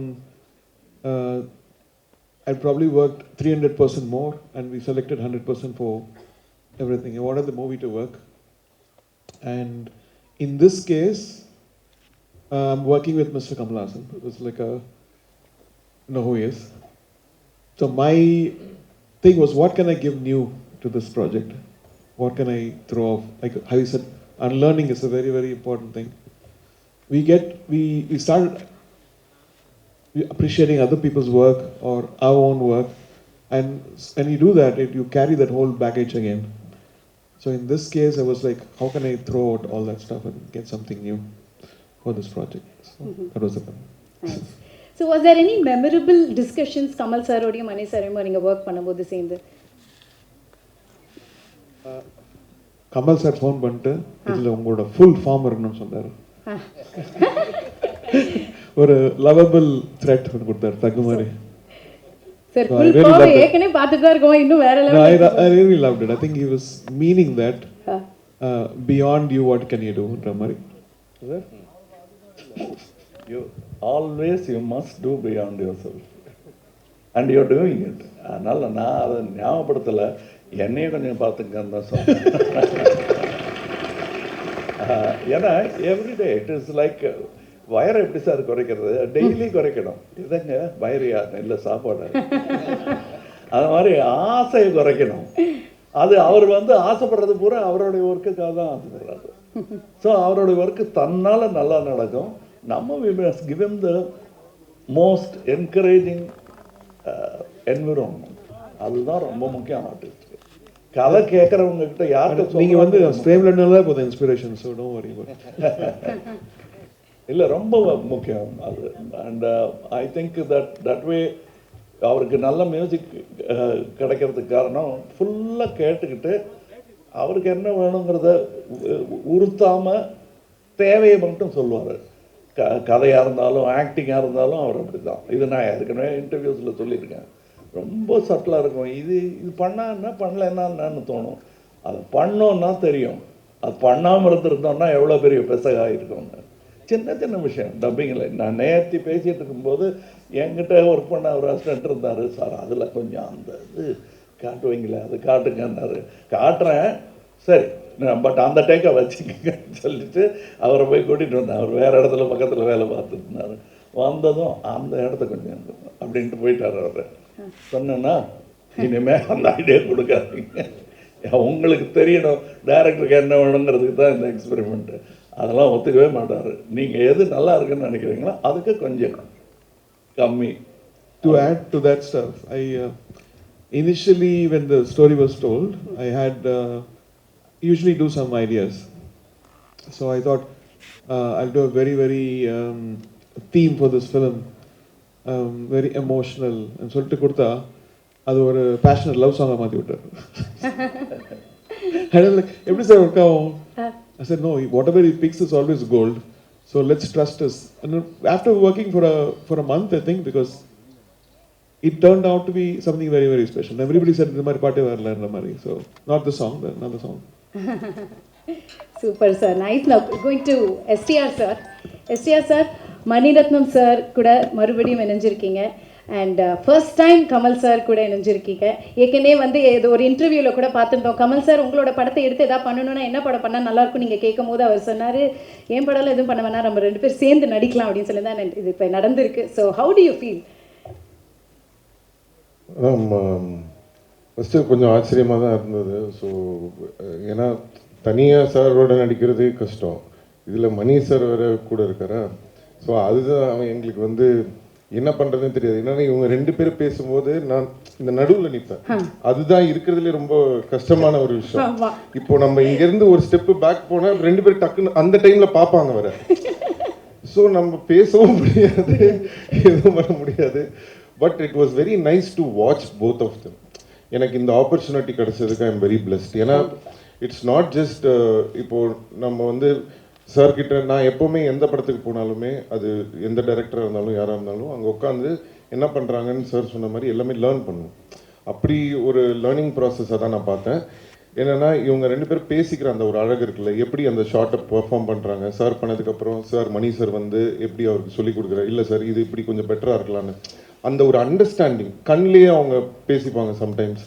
Speaker 5: I probably worked 300% more, and we selected 100% for everything. I wanted the movie to work. And in this case, I'm working with Mr. Kamal. It was like you know who he is. So my thing was, what can I give new to this project? What can I throw off? Like how you said, unlearning is a very, very important thing. We started appreciating other people's work or our own work, and when you do that, you carry that whole baggage again. So in this case, I was like, how can I throw out all that stuff and get something new for this project? So that was the plan.
Speaker 8: Nice. So was there any memorable discussions Kamal sir oda Mani sir நீங்க work பண்ணும்போது சேர்ந்து?
Speaker 5: Kamal sir phone பண்ணிட்டு இதில் உங்களோட full form இருக்கணும்னு சொன்னார். ஒரு lovable thread கொடுத்தாரு தகு மாதிரி.
Speaker 8: சார் ஃபுல் ஃபார்ம் ஏற்கனவே பார்த்துட்டு தான் இருக்கோம், இன்னும் வேற level.
Speaker 5: I really loved it. I think he was meaning that beyond you what can you do ன்ற மாதிரி.
Speaker 7: You must do beyond yourself and you're doing it. அதனால நான் அதை ஞாபகப்படுத்தலை, என்னையும் கொஞ்சம் பார்த்துங்கன்னு தான் சொன்னேன். ஏன்னா எவ்ரிடே இட் இஸ் லைக் வயரை எப்படி சார் குறைக்கிறது, டெய்லி குறைக்கணும். இதுங்க வயிறியா இல்லை சாப்பாடு, அது மாதிரி ஆசையை குறைக்கணும். அது அவர் ஆசைப்படுறது பூரா அவருடைய ஒர்க்குக்காக தான் ஆசைப்படுறாரு. ஸோ அவருடைய ஒர்க்கு தன்னால் நல்லா நடக்கும். நம்ம we must give him the most encouraging environment. அதுதான் ரொம்ப முக்கியம் ஆர்டிஸ்ட். கதை கேட்குறவங்க கிட்ட யார்கிட்ட
Speaker 5: நீங்கள் ஸ்ட்ரேம்லனால தான் போதும் இன்ஸ்பிரேஷன். So don't worry.
Speaker 7: இல்லை ரொம்ப முக்கியம் அது. And I think that way அவருக்கு நல்ல மியூசிக் கிடைக்கிறதுக்கு காரணம் ஃபுல்லாக கேட்டுக்கிட்டு அவருக்கு என்ன வேணுங்கிறத உறுத்தாமல் தேவையை மட்டும் சொல்லுவார். கதையாக இருந்தாலும் ஆக்டிங்காக இருந்தாலும் அவர் அப்படி தான். இது நான் ஏற்கனவே இன்டர்வியூஸில் சொல்லியிருக்கேன். ரொம்ப சட்டிலாக இருக்கும். இது பண்ணால் என்ன, பண்ணல என்னன்னு தோணும். அது பண்ணோன்னா தெரியும். அது பண்ணாமல் இருந்திருந்தோம்னா எவ்வளோ பெரிய பெசகாக இருக்கும்னு. சின்ன சின்ன விஷயம் டப்பிங்கில் நான் நேர்த்தி பேசிகிட்டு இருக்கும்போது என்கிட்ட ஒர்க் பண்ண ஒரு அசிஸ்டன்ட் இருந்தார். சார் அதில் கொஞ்சம் அந்த இது காட்டுவீங்களா, அது காட்டுங்கன்னாரு. காட்டுறேன், சரி பட் அந்த டேக்கை வச்சுக்கங்கன்னு சொல்லிட்டு அவரை போய் கூட்டிகிட்டு வந்தேன். அவர் வேறு இடத்துல பக்கத்தில் வேலை பார்த்துட்டு இருந்தார். வந்ததும் அந்த இடத்த கொஞ்சம் அப்படின்ட்டு போயிட்டார் அவர். சொன்னேன்னா இனிமேல் அந்த ஐடியா கொடுக்காதீங்க, உங்களுக்கு தெரியணும் டைரக்டருக்கு என்ன வேணுங்கிறதுக்கு தான் இந்த எக்ஸ்பெரிமெண்ட்டு, அதெல்லாம் ஒத்துக்கவே மாட்டார். நீங்கள் எது நல்லா இருக்குன்னு நினைக்கிறீங்களோ அதுக்கு கொஞ்சம் கம்மி.
Speaker 5: To add to that stuff, initially when the story was told, I had usually do some ideas. So I thought I'll do a very theme for this film, very emotional. And சொல்லிட்டு கொடுத்தா அது ஒரு passionate love song மாற்றி விட்டார். I was like, எப்படி sir work ஆகும்? I said, no, whatever he picks is always gold. So let's trust us. And after working for a month, I think, because it turned out to be something very special. Everybody said, "This party varla na mari." So not the song, but another song.
Speaker 8: Super sir, nice. Now going to STR sir. STR sir, Maniratnam sir kuda மறுபடியும் இணைஞ்சிருக்கீங்க. And first time Kamal sir கூட இணைஞ்சிருக்கீங்க. ஏற்கனவே வந்து ஏதோ ஒரு இன்டர்வியூவில் கூட பார்த்துட்டோம், கமல் சார் உங்களோட படத்தை எடுத்து எதாவது பண்ணணும்னா என்ன படம் பண்ணால் நல்லாயிருக்கும் நீங்கள் கேட்கும் போது அவர் சொன்னார், என் படம்லாம் எதுவும் பண்ண வேணா, நம்ம 2 பேர் சேர்ந்து நடிக்கலாம் அப்படின்னு சொல்லி தான் இது இப்போ நடந்திருக்கு. So how to you feel?
Speaker 10: First கொஞ்சம் ஆச்சரியமாக தான் இருந்தது. ஸோ ஏன்னா தனியாக சாரோட நடிக்கிறது கஷ்டம், இதில் மணி சார் வேறு கூட இருக்காரா. ஸோ அதுதான் எங்களுக்கு வந்து என்ன பண்ணுறதுன்னு தெரியாது. என்னன்னா இவங்க 2 பேரும் பேசும்போது நான் இந்த நடுவில் நிற்பேன். அதுதான் இருக்கிறதுலே ரொம்ப கஷ்டமான ஒரு விஷயம். இப்போ நம்ம இங்கேருந்து ஒரு ஸ்டெப்பு பேக் போனால் 2 பேரும் டக்குன்னு அந்த டைமில் பார்ப்பாங்க வர. ஸோ நம்ம பேசவும் முடியாது, எதுவும் பண்ண முடியாது. But it was very nice to watch both of them. எனக்கு இந்த ஆப்பர்ச்சுனிட்டி கிடைச்சதுக்கு ஐ எம் வெரி பிளஸ்ட். ஏன்னா இட்ஸ் நாட் ஜஸ்ட் இப்போது நம்ம வந்து சார்கிட்ட நான் எப்போவுமே எந்த படத்துக்கு போனாலுமே அது எந்த டைரக்டராக இருந்தாலும் யாராக இருந்தாலும் அங்கே உட்காந்து என்ன பண்ணுறாங்கன்னு சார் சொன்ன மாதிரி எல்லாமே லேர்ன் பண்ணுவோம். அப்படி ஒரு லேர்னிங் ப்ராசஸை தான் நான் பார்த்தேன். என்னென்னா இவங்க 2 பேரும் பேசிக்கிற அந்த ஒரு அழகு இருக்குல்ல, எப்படி அந்த ஷார்ட்டை பெர்ஃபார்ம் பண்ணுறாங்க. சார் பண்ணதுக்கப்புறம் சார் மணி சார் வந்து எப்படி அவருக்கு சொல்லிக் கொடுக்குறாரு, இல்லை சார் இது இப்படி கொஞ்சம் பெட்டராக இருக்கலான்னு அந்த ஒரு அண்டர்ஸ்டாண்டிங் கண்ணிலேயே அவங்க பேசிப்பாங்க சம்டைம்ஸ்.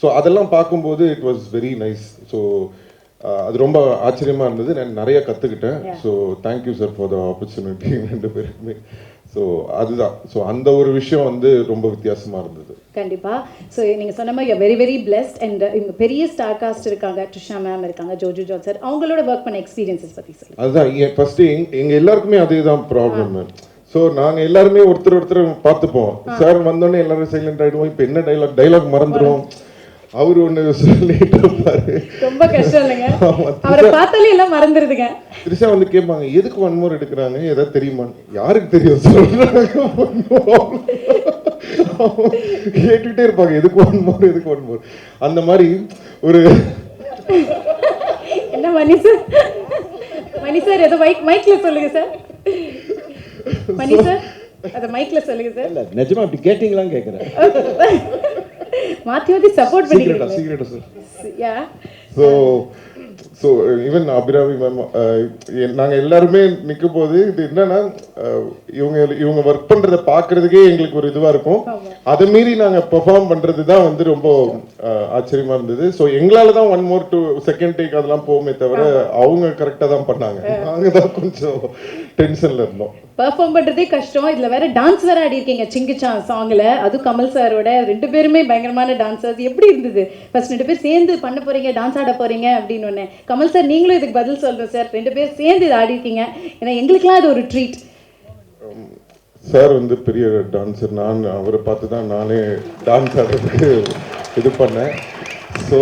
Speaker 10: ஸோ அதெல்லாம் பார்க்கும்போது it was very nice. So அது ரொம்ப ஆச்சரியமாக இருந்தது, நான் நிறைய கற்றுக்கிட்டேன். So thank you sir for the opportunity 2 பேருக்குமே. ஸோ அதுதான், ஸோ அந்த ஒரு விஷயம் வந்து ரொம்ப வித்தியாசமாக இருந்தது.
Speaker 8: கண்டிப்பாக. ஸோ நீங்கள் சொன்ன மாதிரி வெரி வெரி பிளெஸ்ட். அண்ட் இங்கே பெரிய ஸ்டார் காஸ்ட் இருக்காங்க, ட்ரிஷா மேம் இருக்காங்க, ஜோஜு ஜான் சார், அவங்களோட ஒர்க் பண்ண எக்ஸ்பீரியன்ஸஸ் பற்றி சொல்லுங்கள்.
Speaker 10: அதுதான் ஃபஸ்ட்டு எங்கள் எல்லாருக்குமே அதே தான் ப்ராப்ளம். ஸோ நாங்கள் எல்லாருமே ஒருத்தர் பார்த்துப்போம். சார் வந்தோடனே எல்லாரும் சைலண்ட் ஆகிடுவோம். இப்போ என்ன டைலாக் மறந்துடுவோம். அவர் ஒன்று சொல்லிட்டு இருப்பாரு, ரொம்ப கஷ்டம் இல்லைங்க, அவரை பார்த்தாலே எல்லாம் மறந்துடுதுங்க. த்ரிஷா வந்து கேட்பாங்க, எதுக்கு 1 more எடுக்கிறாங்க, ஏதாவது தெரியுமா? யாருக்கு தெரியும் சொல்றாங்க, கேட்டுக்கிட்டே இருப்பாங்க, எதுக்கு 1 more, எதுக்கு 1 more. அந்த மாதிரி ஒரு என்ன மணி சார் ஏதோ மைக்ல சொல்லுங்க சார். மணி சார் அத மைக்ல சொல்லுங்க சார். இல்ல நிஜமா அப்படி கேட்டிங்களான்னு கேக்குறேன். மாத்தி சப்போர்ட் பண்ணிக்கிறீங்க. சீக்ரெட்டா சார். யா. ஸோ ஈவன் அபிராமி மேம் நாங்கள் எல்லாருமே நிற்கும் போது இது என்னன்னா இவங்க ஒர்க் பண்ணுறதை பார்க்குறதுக்கே எங்களுக்கு ஒரு இதுவாக இருக்கும். அதை மீறி நாங்கள் பெர்ஃபார்ம் பண்ணுறது தான் வந்து ரொம்ப ஆச்சரியமாக இருந்தது. ஸோ எங்களால் தான் 1 more to second take அதெல்லாம் போகுமே தவிர அவங்க கரெக்டாக தான் பண்ணாங்க. நாங்கள் தான் கொஞ்சம் டென்ஷனில் இருந்தோம். பெர்ஃபார்ம் பண்ணுறதே கஷ்டம், இதில் வேற டான்ஸ் வேற ஆடி இருக்கீங்க சிங்கிச்சா சாங்கில், அது கமல் சாரோட. 2 பேருமே பயங்கரமான டான்ஸர்ஸ். எப்படி இருந்தது ஃபர்ஸ்ட் 2 பேர் சேர்ந்து பண்ண போகிறீங்க, டான்ஸ் ஆட போகிறீங்க அப்படின்னு ஒன்று? கமல் சார் நீங்களும் இதுக்கு பதில் சொல்கிறேன் சார். 2 பேர் சேர்ந்து இது ஆடி இருக்கீங்க, ஏன்னா எங்களுக்குலாம் அது ஒரு ட்ரீட். சார் வந்து பெரிய டான்ஸர், நான் அவரை பார்த்து தான் நானே டான்ஸ் ஆடுறதுக்கு இது பண்ணேன். ஸோ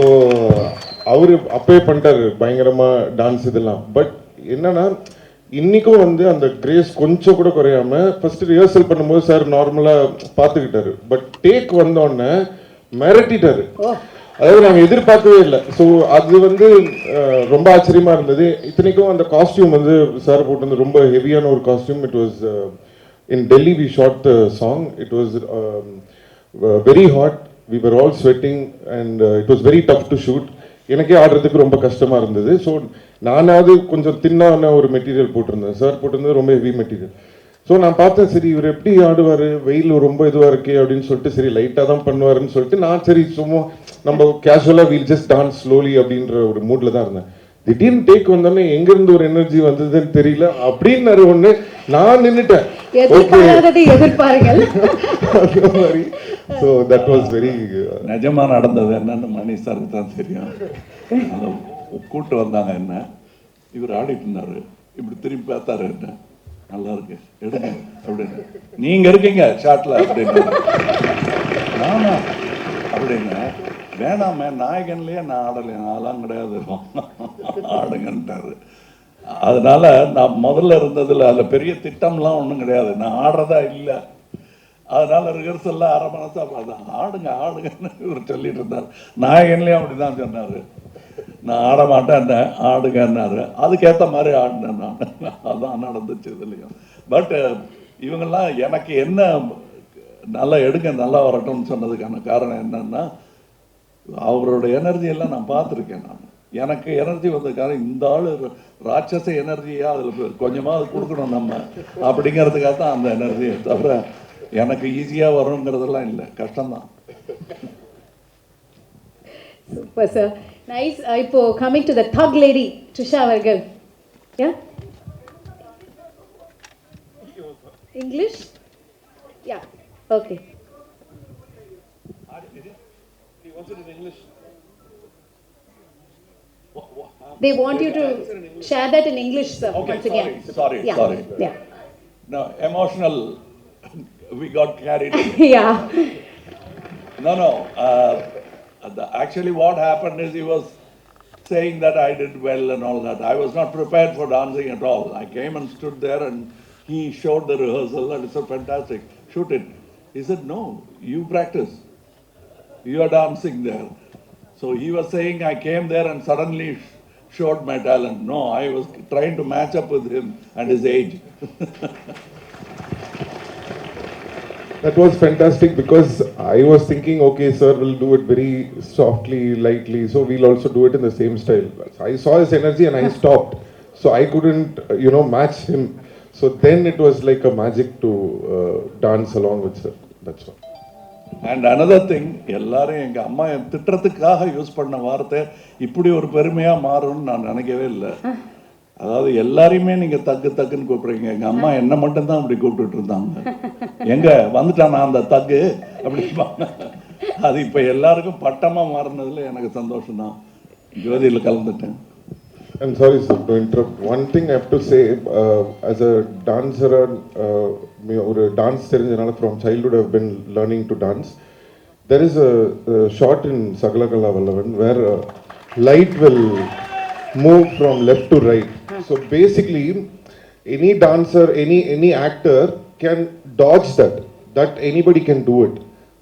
Speaker 10: அவர் அப்பயே பண்ணிட்டார் பயங்கரமாக டான்ஸ் இதெல்லாம். பட் என்னன்னா இன்றைக்கும் வந்து அந்த கிரேஸ் கொஞ்சம் கூட குறையாம ஃபர்ஸ்ட் ரிஹர்சல் பண்ணும்போது சார் நார்மலாக பார்த்துக்கிட்டாரு. பட் டேக் வந்தோடனே மிரட்டிட்டாரு, அதாவது நாங்கள் எதிர்பார்க்கவே இல்லை. ஸோ அது வந்து ரொம்ப ஆச்சரியமாக இருந்தது. இத்தனைக்கும் அந்த காஸ்டியூம் வந்து சார் போட்டு வந்து ரொம்ப ஹெவியான ஒரு costume. It was in Delhi we shot the song. It was very hot, we were all sweating and it was very tough to shoot. எனக்கே ஆடுறதுக்கு ரொம்ப கஷ்டமாக இருந்தது. ஸோ நானாவது கொஞ்சம் தின்னான ஒரு மெட்டீரியல் போட்டிருந்தேன், சார் போட்டிருந்தது ரொம்ப ஹெவி மெட்டீரியல். ஸோ நான் பார்த்தேன், சரி இவர் எப்படி ஆடுவார், வெயில் ரொம்ப இதுவாக இருக்கே அப்படின்னு சொல்லிட்டு, சரி லைட்டாக தான் பண்ணுவாருன்னு சொல்லிட்டு நான் சரி சும்மா நம்ம கேஷுவலாக வீல் ஜஸ்ட் டான்ஸ் ஸ்லோலி அப்படின்ற ஒரு மூடில் தான் இருந்தேன். திடீர்னு டேக் வந்தோடனே எங்கேருந்து ஒரு எனர்ஜி வந்ததுன்னு தெரியல அப்படின்னாரு ஒன்று. நான் நின்றுட்டேன்.
Speaker 8: எதிர்பாருங்கள்.
Speaker 10: ஸோ தட் வாஸ் வெரி
Speaker 7: நிஜமா நடந்தது என்னன்னு மணி சாருக்கு தான் தெரியும். கூட்டு வந்தாங்க என்ன, இவர் ஆடிட்டு இருந்தாரு, இப்படி திரும்பி பார்த்தாரு என்ன, நல்லா இருக்கு எடுங்க அப்படின்னு, நீங்க இருக்கீங்க ஷாட்ல அப்படின்னு, நானா அப்படின்னு, வேணாமே நாயகன்லயே நான் ஆடலையே, நான்லாம் கிடையாது ஆடுங்கன்ட்டாரு. அதனால நான் முதல்ல இருந்ததுல அதில் பெரிய திட்டம்லாம் ஒன்றும் கிடையாது, நான் ஆடுறதா இல்லை. அதனால ரிஹர்சல்லாம் அரை மனசா ஆடுங்க ஆடுங்கன்னு இவர் சொல்லிட்டு இருந்தார். நாயகன்லேயும் அப்படிதான் சொன்னார், நான் ஆட மாட்டேன் ஆடுங்கன்னாரு. அதுக்கேற்ற மாதிரி ஆடினேன் நான். அதான் நடந்துச்சு இதுலையும். பட் இவங்கெல்லாம் எனக்கு என்ன நல்லா எடுங்க நல்லா வரட்டும்னு சொன்னதுக்கான காரணம் என்னன்னா, அவரோட எனர்ஜி எல்லாம் நான் பார்த்துருக்கேன். நான் எனக்கு எனர்ஜி வந்ததுக்காக இந்த ஆள் ராட்சச எனர்ஜியாக அதில் கொஞ்சமாக கொடுக்கணும் நம்ம அப்படிங்கிறதுக்காக தான் அந்த எனர்ஜியை தவிர எனக்கு ஈஸியாக வருங்கிறதெல்லாம் இல்லை, கஷ்டம்தான்.
Speaker 8: Super sir, nice. இப்போ coming to the thug lady Trisha அவர்கள். Yeah English? Yeah okay. They want you to share that in English, sir.
Speaker 7: Okay,
Speaker 8: once again.
Speaker 7: Sorry.
Speaker 8: Yeah.
Speaker 7: No, emotional. We got carried away.
Speaker 8: Yeah.
Speaker 7: No. Actually, what happened is he was saying that I did well and all that. I was not prepared for dancing at all. I came and stood there and he showed the rehearsal and he said, fantastic, shoot it. He said, no, you practice. You are dancing there. So he was saying I came there and suddenly showed my talent. No, I was trying to match up with him and his age.
Speaker 10: That was fantastic because I was thinking, okay, sir will do it very softly, lightly, so we'll also do it in the same style. I saw his energy and I stopped. So I couldn't, match him. So then it was like a magic to dance along with sir. That's all.
Speaker 7: And another thing, எல்லாரும் எங்கள் அம்மா திட்டத்துக்காக use பண்ண வார்த்தை இப்படி ஒரு பெருமையாக மாறும்னு நான் நினைக்கவே இல்லை. அதாவது எல்லாரையுமே நீங்கள் தக்குன்னு கூப்பிட்றீங்க. எங்கள் அம்மா என்ன மட்டும்தான் அப்படி கூப்பிட்டுட்டு இருந்தாங்க. எங்கே வந்துட்டானா அந்த தக்கு அப்படிம்பாங்க. அது இப்போ எல்லாருக்கும் பட்டமாக மாறினதுல எனக்கு சந்தோஷம்தான். ஜோதியில் கலந்துட்டேன்.
Speaker 10: I'm sorry sir to interrupt. One thing I have to say, as a dancer, or a dance தெரிஞ்சனால from childhood I've been learning to dance. There is a shot in Sagalakala Vallavan where light will move from left to right. So basically, any dancer, any actor can dodge that anybody can do it.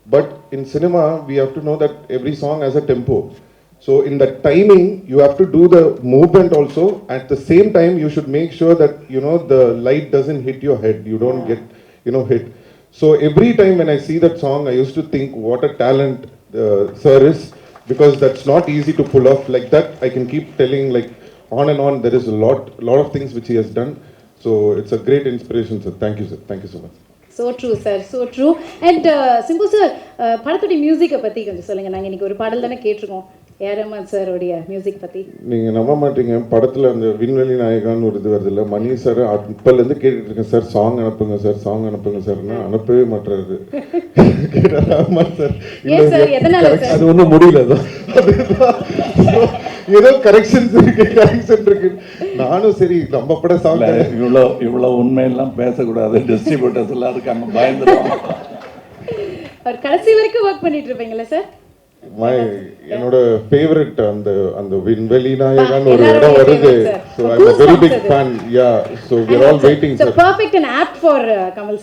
Speaker 10: But in cinema, we have to know that every song has a tempo. So in the timing, you have to do the movement also. At the same time, you should make sure that, the light doesn't hit your head. You don't get, hit. So every time when I see that song, I used to think what a talent sir is, because that's not easy to pull off like that. I can keep telling like on and on. There is a lot of things which he has done. So it's a great inspiration, sir. Thank you, sir. Thank you so much.
Speaker 8: So true, sir. So true. And Simbu sir, படத்தோட மியூசிக்கை பற்றி கொஞ்சம் சொல்லுங்கள். நாங்கள் இன்றைக்கி ஒரு பாடல் தானே கேட்டிருக்கோம் ரஹ்மான் சாரோடைய மியூசிக் பற்றி.
Speaker 10: நீங்கள் நம்ப மாட்டீங்க, படத்தில் அந்த விண்வெளி நாயகான்னு ஒரு இது வருது இல்லை, மணி சார் அப்போலேருந்து கேட்டுட்டு இருக்கேன், சார் சாங் அனுப்புங்க சார்னா அனுப்பவே மாட்டுறாரு. ரஹ்மான் சார் அது ஒன்றும் முடியல, ஏதோ கரெக்ஷன் இருக்கு. நானும் சரி நம்ம பட சாங்
Speaker 7: இவ்வளோ உண்மையெல்லாம் பேசக்கூடாது, டிஸ்ட்ரிபியூட்டர்ஸ் எல்லாம் இருக்காங்க பயந்துருவாங்க.
Speaker 8: கடைசி வரைக்கும் ஒர்க் பண்ணிட்டு இருப்பீங்களா சார்?
Speaker 10: என்னோட ஃபேவரட் அந்த விண்வெளி நாயகன் ஒரு இடம் வருது. So I'm a very big fan. Yeah, so we're all waiting sir.
Speaker 8: So perfect and apt for Kamal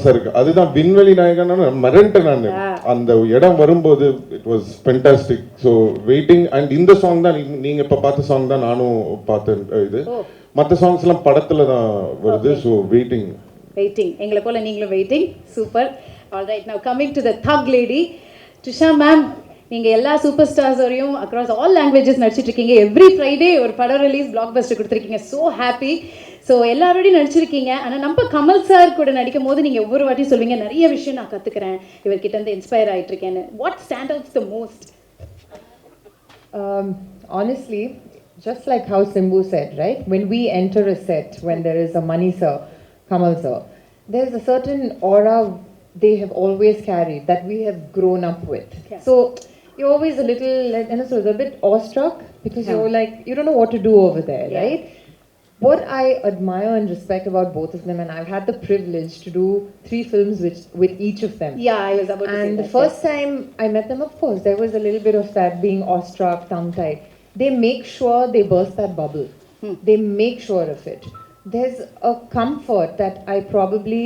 Speaker 8: sir.
Speaker 10: அதுதான் விண்வெளி நாயகன் மறந்துட்டேன் நான். அந்த இடம் வரும்போது it was fantastic. So waiting, and இந்த சாங் தான் நீங்க இப்ப பார்த்த சாங் தான் நானும் பார்த்தேன். இது மற்ற சாங்ஸ் எல்லாம் படத்துல தான் வருது. So waiting
Speaker 8: எங்களை போல நீங்களும் waiting. Super. All right, now coming to the thug lady, Trisha ma'am, நீங்கள் எல்லா சூப்பர் ஸ்டார்ஸோடையும் அக்ராஸ் ஆல் லாங்குவேஜஸ் நடிச்சிட்ருக்கீங்க. எவ்ரி ஃப்ரைடே ஒரு படம் ரிலீஸ் பிளாக் பஸ்டர் கொடுத்துருக்கீங்க. So happy. ஸோ எல்லாரோடையும் நடிச்சிருக்கீங்க. ஆனால் நம்ம கமல் சார் கூட நடிக்கும் போது நீங்கள் ஒவ்வொரு வாட்டியும் சொல்வீங்க, நிறைய விஷயம் நான் கற்றுக்கிறேன், இவர்கிட்ட இருந்து இன்ஸ்பயர் ஆகிட்டுருக்கேன்னு. What stand outs the most?
Speaker 4: Honestly, just like how Simbu said, right? When we enter a set, when there is a Mani sir, Kamal sir, there's a certain aura they have always carried that we have grown up with.
Speaker 8: Yeah.
Speaker 4: So you're always a little, sort of a bit awestruck because
Speaker 8: Yeah.
Speaker 4: you're like, you don't know what to do over there,
Speaker 8: Yeah.
Speaker 4: right? What I admire and respect about both of them, and I've had the privilege to do 3 films with each of them.
Speaker 8: Yeah, I was about to say
Speaker 4: And the
Speaker 8: that,
Speaker 4: first time I met them, of course, there was a little bit of that being awestruck, tongue-tied. They make sure they burst that bubble. They make sure of it. There's a comfort that I probably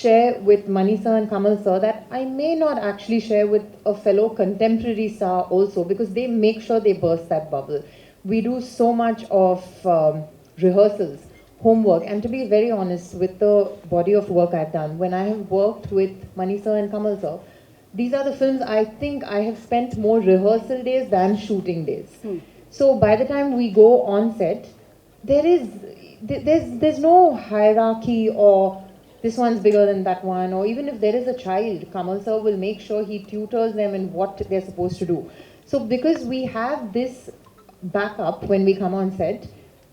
Speaker 4: share with Mani sir and Kamal sir that I may not actually share with a fellow contemporary star also, because they make sure they burst that bubble. We do so much of rehearsals, homework, and to be very honest, with the body of work I've done, when I have worked with Mani sir and Kamal sir, these are the films I think I have spent more rehearsal days than shooting days. So by the time we go on set, there's no hierarchy or this one's bigger than that one, or even if there is a child, Kamal sir will make sure he tutors them in what they're supposed to do. So because we have this backup when we come on set,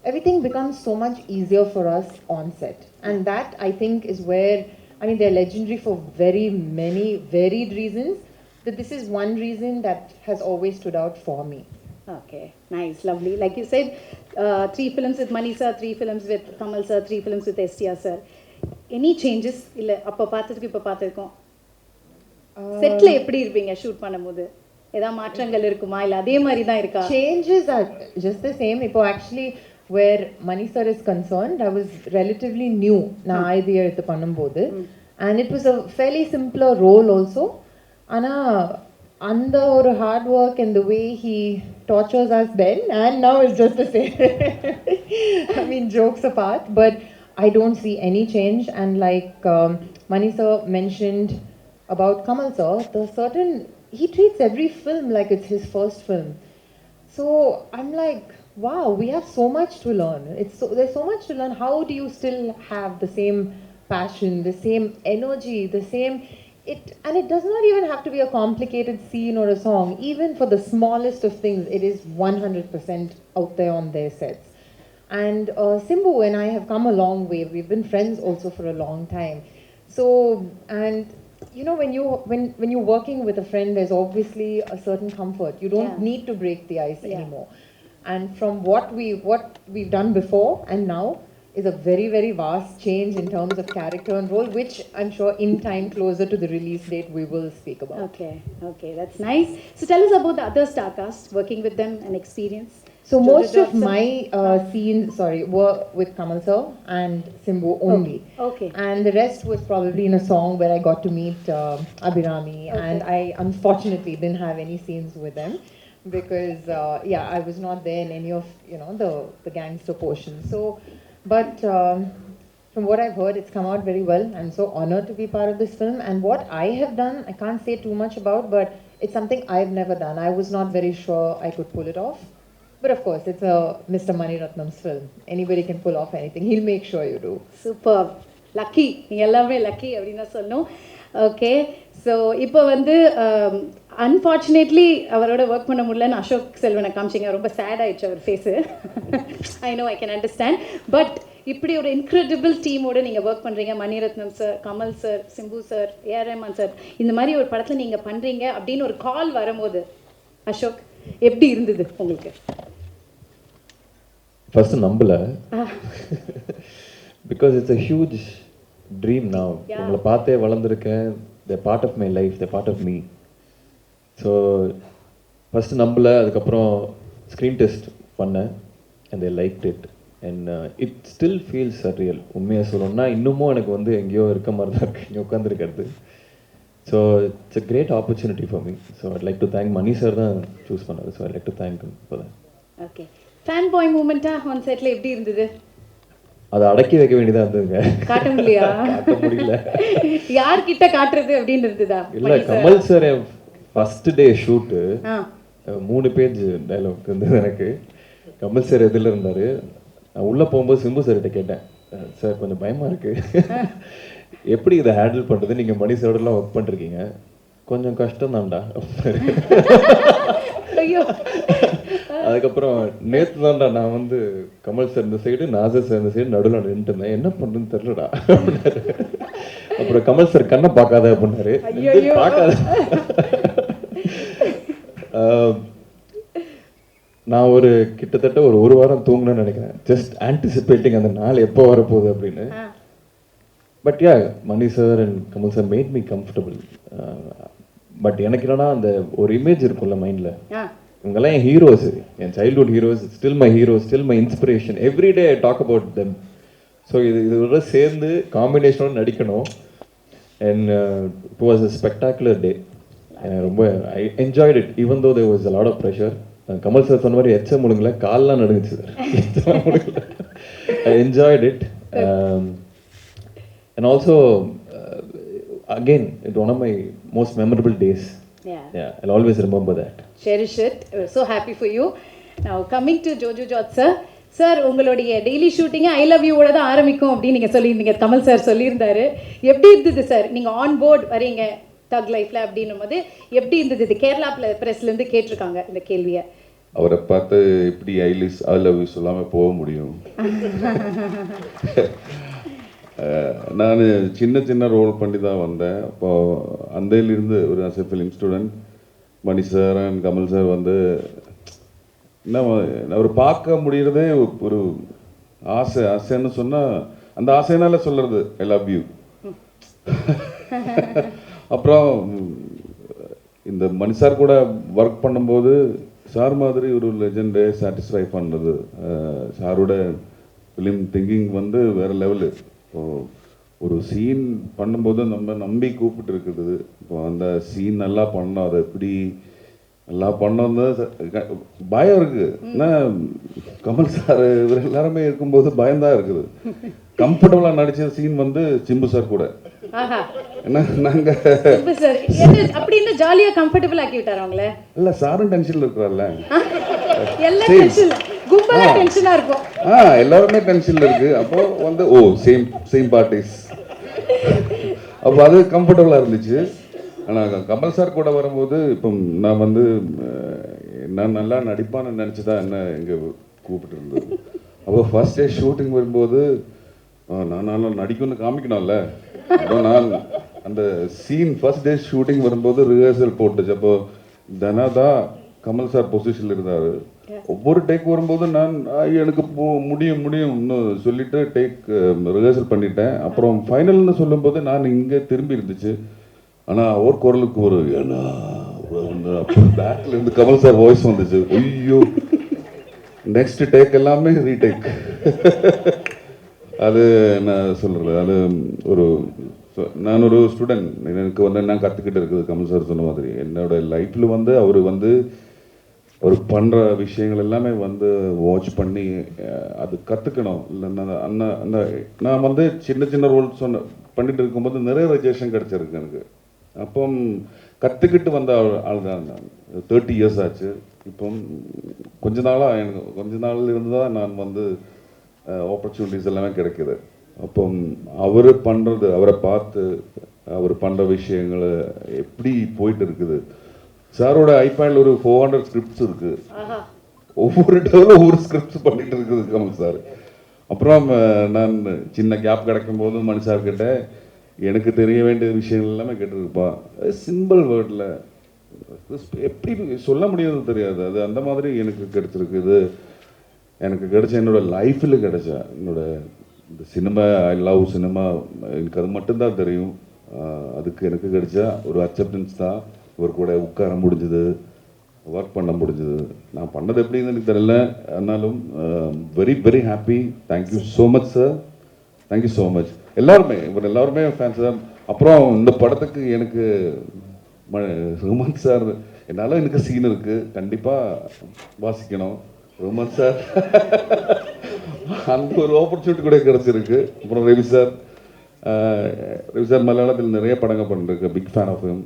Speaker 4: everything becomes so much easier for us on set. And that, I think, is where, they're legendary for very many varied reasons, but this is one reason that has always stood out for me.
Speaker 8: Okay, nice, lovely. Like you said, 3 films with Mani sir, 3 films with Kamal sir, 3 films with STR sir. Any changes? இல்ல அப்ப பார்த்ததுக்கு இப்ப பார்த்திருக்கோம். செட்ல எப்படி இருப்பீங்க shoot பண்ணும்போது? ஏதா மாற்றங்கள் இருக்குமா இல்ல அதே மாதிரி தான் இருக்கா?
Speaker 4: Changes are just the same. இப்போ actually where Mani sir is concerned, I was relatively new நான் ஐடியா எடுத்து பண்ணும்போது, and it was a fairly simpler role also. ஆனா அந்த ஒரு hard work and the way he tortures us then and now is just the same. Jokes apart, but I don't see any change. And like Mani sir mentioned about Kamal sir, he treats every film like it's his first film. So I'm like, wow, we have so much to learn. There's so much to learn. How do you still have the same passion, the same energy, the same... And it does not even have to be a complicated scene or a song. Even for the smallest of things, it is 100% out there on their sets. And Simbu and I have come a long way. We've been friends also for a long time. So, and when you're working with a friend, there's obviously a certain comfort. You don't need to break the ice anymore. And from what we've done before and now is a very, very vast change in terms of character and role, which I'm sure in time closer to the release date we will speak about.
Speaker 8: Okay, that's nice. So tell us about the other star cast, working with them and experience.
Speaker 4: So most of my scenes, were with Kamal sir and Simbu only.
Speaker 8: Okay.
Speaker 4: And the rest was probably in a song where I got to meet Abhirami, and I unfortunately didn't have any scenes with them because I was not there in any of the gangster portions. So, but from what I've heard, it's come out very well. I'm so honored to be part of this film, and what I have done, I can't say too much about, but it's something I've never done. I was not very sure I could pull it off. But of course, it's a Mr. Maniratnam's film. Anybody can pull off anything. He'll make sure you do.
Speaker 8: Super. Lucky. நீங்க எல்லாமே lucky அப்படினா சொல்லணும். Okay. So இப்போ வந்து unfortunately அவரோட work பண்ண முடியலன்னு அசோக் செல்வனை காமிச்சிங்க. ரொம்ப சேட் ஆயிடுச்சு அவர் face. I know, I can understand. But இப்படி ஒரு இன்க்ரெடிபிள் டீமோட நீங்க ஒர்க் பண்றீங்க. Mani Ratnam sir, Kamal sir, Simbu sir, AR Rahman sir, இந்த மாதிரி ஒரு படத்துல நீங்க பண்றீங்க அப்படின்னு ஒரு கால் வரும்போது அசோக் எப்படி இருந்தது உங்களுக்கு?
Speaker 2: ஃபர்ஸ்ட் நம்பல, because it's a huge dream now. உங்களை பார்த்தே வளர்ந்துருக்கேன். they're part of my life, they're part of me. So first நம்பல. அதுக்கப்புறம் ஸ்க்ரீன் டெஸ்ட் பண்ணேன் and they liked it and it still feels surreal. உண்மையாக சொல்லணும்னா இன்னமும் எனக்கு வந்து எங்கேயோ இருக்க மாதிரி தான் இருக்கு இங்கே உட்காந்துருக்கிறது. So it's a great opportunity for me. So I'd like to thank Mani sir தான் சூஸ் பண்ணாரு. So I'd like to thank him for that.
Speaker 8: Okay. Fan boy மூமெண்ட்டா ஆன் செட்ல எப்படி இருந்தது?
Speaker 2: அதை அடக்கி வைக்க வேண்டியதா இருந்ததுங்க.
Speaker 8: காட்ட முடியலையா?
Speaker 2: காட்ட முடியல.
Speaker 8: யார்கிட்ட காட்டுறது அப்படின்னு இருந்ததா?
Speaker 2: இல்ல, Kamal sir first day shoot 3 page dialogue இருந்தது எனக்கு. கமல் சார் எதில் இருந்தார். நான் உள்ளே போகும்போது சிம்பு சார்கிட்ட கேட்டேன், சார் கொஞ்சம் பயமாக இருக்குது, எப்படி இதை ஹேண்டில் பண்ணுறது, நீங்கள் மணி சாரோடலாம் ஒர்க் பண்ணிருக்கீங்க, கொஞ்சம் கஷ்டம் தான்டா.
Speaker 8: ஐயோ
Speaker 2: அதுக்கப்புறம் நேற்று தான்டா நான் வந்து கமல் சார் இந்த சைடு நாசர் சார் இந்த சைடு நடுவில் நின்றுட்டேன், என்ன பண்ணுறதுன்னு தெரிலடா. அப்புறம் கமல் சார் கண்ணை பார்க்காத அப்படின்னாரு. பார்க்காத. நான் ஒரு கிட்டத்தட்ட ஒரு வாரம் தூங்கினேன்னு நினைக்கிறேன், ஜஸ்ட் ஆன்டிசிபேட்டிங் அந்த நாள் எப்போ வரப்போகுது அப்படின்னு. But yeah, Mani sir and Kamal sir made me comfortable. But எனக்கு என்னன்னா அந்த ஒரு இமேஜ் இருக்கும்ல மைண்டில், இவங்கெல்லாம் என் ஹீரோஸ், என் childhood heroes, still my heroes, still my inspiration, everyday I talk about them. So இதோட சேர்ந்து காம்பினேஷனோட நடிக்கணும். And it was a spectacular day. ரொம்ப I enjoyed it even though there was a lot of pressure. Kamal sir சொன்ன மாதிரி எச்ச முழுங்கல, கால்லாம் நடுங்குச்சு sir. I enjoyed it. And also again, it's one of my most memorable days. Yeah, I'll always remember that.
Speaker 8: Cherish it. We're so happy for you. Now coming to Jojo Jot sir. Sir உங்களுடைய daily ஷூட்டிங்கை I love யூவோட தான் ஆரம்பிக்கும் அப்படின்னு நீங்கள் சொல்லியிருந்தீங்க, Kamal sir சொல்லியிருந்தாரு. எப்படி இருந்தது sir நீங்கள் ஆன் போர்ட் வரீங்க தக் லைஃப்பில் அப்படின்னும் போது எப்படி இருந்தது? இது கேரளா ப்ரெஸ்லேருந்து கேட்டிருக்காங்க இந்த கேள்வியை.
Speaker 1: அவரை பார்த்து எப்படி ஐ லவ் யூ சொல்லாமல் போக முடியும்? நான் சின்ன சின்ன ரோல் பண்ணி தான் வந்தேன். அப்போ அந்தையிலிருந்து ஒரு as a film student Mani sir and Kamal sir வந்து என்ன அவர் பார்க்க முடிகிறதே ஒரு ஆசைன்னு சொன்னால் அந்த ஆசைனால சொல்கிறது ஐ லவ் யூ. அப்புறம் இந்த மணி சார் கூட ஒர்க் பண்ணும்போது சார் மாதிரி ஒரு லெஜெண்டை சாட்டிஸ்ஃபை பண்ணுறது, சாரோட ஃபிலிம் திங்கிங் வந்து வேறு லெவலு. இப்போது ஒரு சீன் பண்ணும்போது நம்ம நம்பி கூப்பிட்டு இருக்குது. இப்போ அந்த சீன் நல்லா பண்ணோம், அதை எப்படி நல்லா பண்ணோன்னு பயம் இருக்குது. ஏன்னா கமல் சார் இவர் எல்லாருமே இருக்கும்போது பயம்தான் இருக்குது. கம்ஃபர்டபுளாக நடித்த சீன் வந்து சிம்பு சார் கூட. ஏன்னா நாங்கள்
Speaker 8: அப்படின்னு ஜாலியாக கம்ஃபர்டபுள் ஆக்கி விட்டார் அவங்களே.
Speaker 1: இல்லை சாரும் டென்ஷனில் இருக்கிறார்ல, எல்லாருமே டென்ஷன்ல இருக்கு. அப்போ வந்து சேம் பார்ட்டிஸ், அப்போ அது கம்ஃபர்டபுளா இருந்துச்சு. ஆனால் கமல் சார் கூட வரும்போது இப்போ நான் வந்து நான் நல்லா நடிப்பான்னு நினச்சிதான் என்ன இங்கே கூப்பிட்டு இருந்தது. அப்போ ஃபர்ஸ்ட் டே ஷூட்டிங் வரும்போது நான் நல்லா நடிக்கணும்னு காமிக்கணும்ல. அப்போ நான் அந்த சீன் ஃபர்ஸ்ட் டே ஷூட்டிங் வரும்போது ரிஹர்சல் போட்டுச்சு. அப்போ தனாதான் கமல் சார் பொசிஷனில் இருந்தார். ஒவ்வொரு டேக் வரும்போது நான் எனக்கு முடியும்னு சொல்லிட்டு டேக் ரிஹர்சல் பண்ணிட்டேன். அப்புறம் ஃபைனல்னு சொல்லும்போது நான் இங்கே திரும்பி இருந்துச்சு. ஆனால் அவர் குரலுக்கு ஒரு ஏன்னா பேக்கில் இருந்து கமல் சார் வாய்ஸ் வந்துச்சு. ஐயோ, நெக்ஸ்ட் டேக் எல்லாமே ரீடேக். அது நான் சொல்கிறது, அது நான் ஒரு ஸ்டூடெண்ட், எனக்கு வந்து நான் கற்றுக்கிட்டு இருக்குது. கமல் சார் சொன்ன மாதிரி என்னோட லைஃப்பில் வந்து அவர் பண்ணுற விஷயங்கள் எல்லாமே வந்து வாட்ச் பண்ணி அது கற்றுக்கணும். இல்லை நான் வந்து சின்ன சின்ன ரோல் பண்ணிட்டு இருக்கும்போது நிறைய ரெஜெக்ஷன் கிடச்சிருக்கு எனக்கு. அப்போ கற்றுக்கிட்டு வந்த ஆள் தான் நான். 30 years ஆச்சு. இப்போ கொஞ்ச நாள் இருந்து தான் நான் வந்து ஆப்பர்ச்சுனிட்டிஸ் எல்லாமே கிடைக்கிது. அப்போ அவரை பார்த்து அவர் பண்ணுற விஷயங்களை எப்படி போயிட்டு இருக்குது. சாரோட ஐபேடில் ஒரு 400 ஸ்கிரிப்ட்ஸ் இருக்கு. ஒவ்வொரு டேவும் ஒவ்வொரு ஸ்கிரிப்ட்ஸ் பண்ணிட்டு இருக்குது கமல் சார். அப்புறம் நான் சின்ன கேப் கிடைக்கும் போது மணி சார் கிட்ட எனக்கு தெரிய வேண்டிய விஷயங்கள் எல்லாமே கேட்டுருப்பா. சிம்பிள் வேர்டில் எப்படி சொல்ல முடியாது தெரியாது. அது அந்த மாதிரி எனக்கு கிடைச்சிருக்குது. எனக்கு கிடைச்ச என்னோட லைஃப்பில் கிடைச்ச என்னோட இந்த சினிமா, ஐ லவ் சினிமா, எனக்கு அது மட்டும்தான் தெரியும். அதுக்கு எனக்கு கிடைச்ச ஒரு அக்செப்டன்ஸ் தான். இவர் கூட உட்கார முடிஞ்சது, ஒர்க் பண்ண முடிஞ்சது. நான் பண்ணது எப்படின்னு எனக்கு தெரியல, ஆனாலும் very very happy. Thank you so much sir, thank you so much. இவர் எல்லாருமே ஃபேன்ஸ் தான். அப்புறம் இந்த படத்துக்கு எனக்கு ரஹ்மான் சார், என்னால் எனக்கு சீன் இருக்குது, கண்டிப்பாக வாசிக்கணும். ரஹ்மான் சார் அந்த ஒரு ஆப்பர்ச்சுனிட்டி கூட கிடச்சிருக்கு. அப்புறம் ரவி சார் மலையாளத்தில் நிறைய படங்கள் பண்ணிருக்கு, பிக் ஃபேன் ஆஃப் ஹிம்.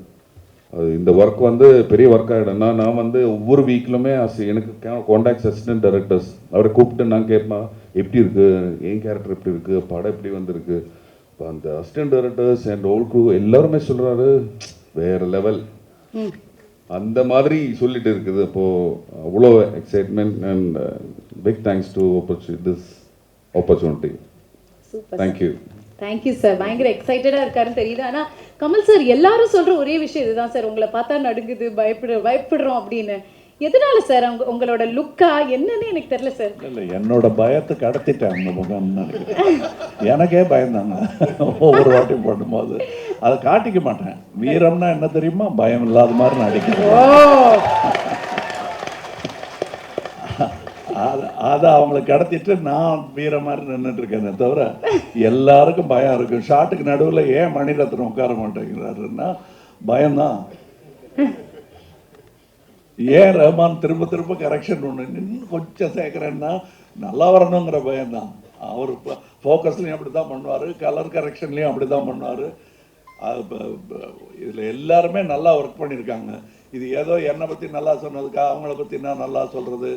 Speaker 1: அது இந்த ஒர்க் வந்து பெரிய ஒர்க் ஆகிடும். நான் வந்து ஒவ்வொரு வீக்லுமே எனக்கு கான்டாக்ட்ஸ் அசிஸ்டன்ட் டைரக்டர்ஸ் அவரை கூப்பிட்டு நான் கேட்பேன், எப்படி இருக்குது, என் கேரக்டர் எப்படி இருக்குது, படம் எப்படி வந்திருக்கு. இப்போ அந்த assistant directors and all crew எல்லாருமே சொல்கிறாரு வேறு லெவல். அந்த மாதிரி சொல்லிட்டு இருக்குது. அப்போது அவ்வளோ excitement and big thanks to this opportunity. Thank you.
Speaker 8: Thank you sir. பயங்கர எக்ஸைட்டடாக இருக்காருன்னு தெரியுது. ஆனால் கமல் சார் எல்லாரும் சொல்கிற ஒரே விஷயம் இதுதான் சார், உங்களை பார்த்தா நடுங்குது, பயப்படுறோம் அப்படின்னு. எதனால சார்? உங்களோட லுக்கா என்னன்னு எனக்கு தெரியல சார்.
Speaker 7: இல்லை, என்னோட பயத்தை கடத்திட்டேன் அந்த முகம். எனக்கே பயந்தாங்க ஒவ்வொரு வாட்டி பண்ணும்போது. அதை காட்டிக்க மாட்டேன். வீரம்னா என்ன தெரியுமா? பயம் இல்லாத மாதிரி நடிக்கிறேன். அதை அவங்களை கடத்திட்டு நான் வீர மாதிரி நின்றுட்டு இருக்கேனே தவிர எல்லாருக்கும் பயம் இருக்கு. ஷாட்டுக்கு நடுவில் ஏன் மணிரத்னம் உட்கார மாட்டேங்கிறாருன்னா பயம்தான். ஏன் ரஹ்மான் திரும்ப திரும்ப கரெக்ஷன் ஒன்று இன்னும் கொஞ்சம் சேர்க்குறேன்னா நல்லா வரணுங்கிற பயம்தான். அவர் ஃபோக்கஸ்லையும் அப்படி தான் பண்ணுவார், கலர் கரெக்ஷன்லையும் அப்படி தான் பண்ணுவார். இதில் எல்லாருமே நல்லா ஒர்க் பண்ணியிருக்காங்க. இது ஏதோ என்னை பற்றி நல்லா சொன்னதுக்கா அவங்கள பற்றி நான் நல்லா சொல்கிறது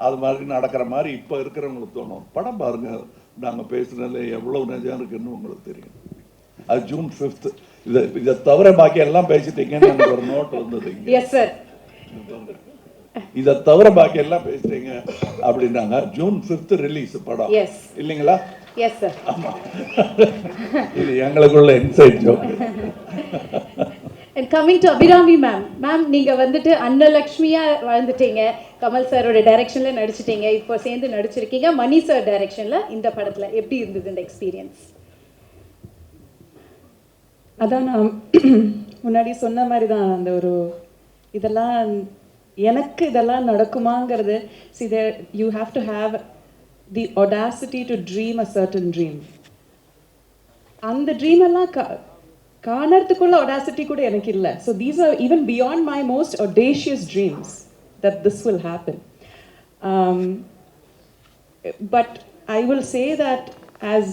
Speaker 7: அது மாதிரி நடக்கிற மாதிரி இப்போ இருக்கிறவங்களுக்கு தோணும். படம் பாருங்கள், நாங்கள் பேசுனதில் எவ்வளோ நிஜம் இருக்குன்னு உங்களுக்கு தெரியும். அது June 5th. இதை தவிர பாக்கி எல்லாம் பேசிட்டீங்கன்னு எனக்கு ஒரு நோட் வந்தது.
Speaker 8: Yes sir.
Speaker 7: இதை தவிர பாக்கி எல்லாம் பேசிட்டீங்க அப்படின்னாங்க. June 5th ரிலீஸ் படம் இல்லைங்களா?
Speaker 8: Yes sir.
Speaker 7: ஆமாம், இது எங்களுக்குள்ள inside joke.
Speaker 8: And coming to Abirami ma'am. Ma'am, நீங்கள் வந்துட்டு அன்னலக்ஷ்மியாக வாழ்ந்துட்டீங்க, கமல் சாரோட டைரக்ஷனில் நடிச்சிட்டீங்க, இப்போ சேர்ந்து நடிச்சிருக்கீங்க மணி சார் டைரக்ஷனில். இந்த படத்தில் எப்படி இருந்தது இந்த எக்ஸ்பீரியன்ஸ்?
Speaker 3: அதான் நான் முன்னாடி சொன்ன மாதிரி தான், அந்த ஒரு இதெல்லாம் எனக்கு இதெல்லாம் நடக்குமாங்கிறது. see there you have to have the audacity to dream a certain dream. அந்த ட்ரீம் எல்லாம் காணறதுக்குள்ள audacity கூட எனக்கு இல்லை. so these are even beyond my most audacious dreams that this will happen. But I will say that as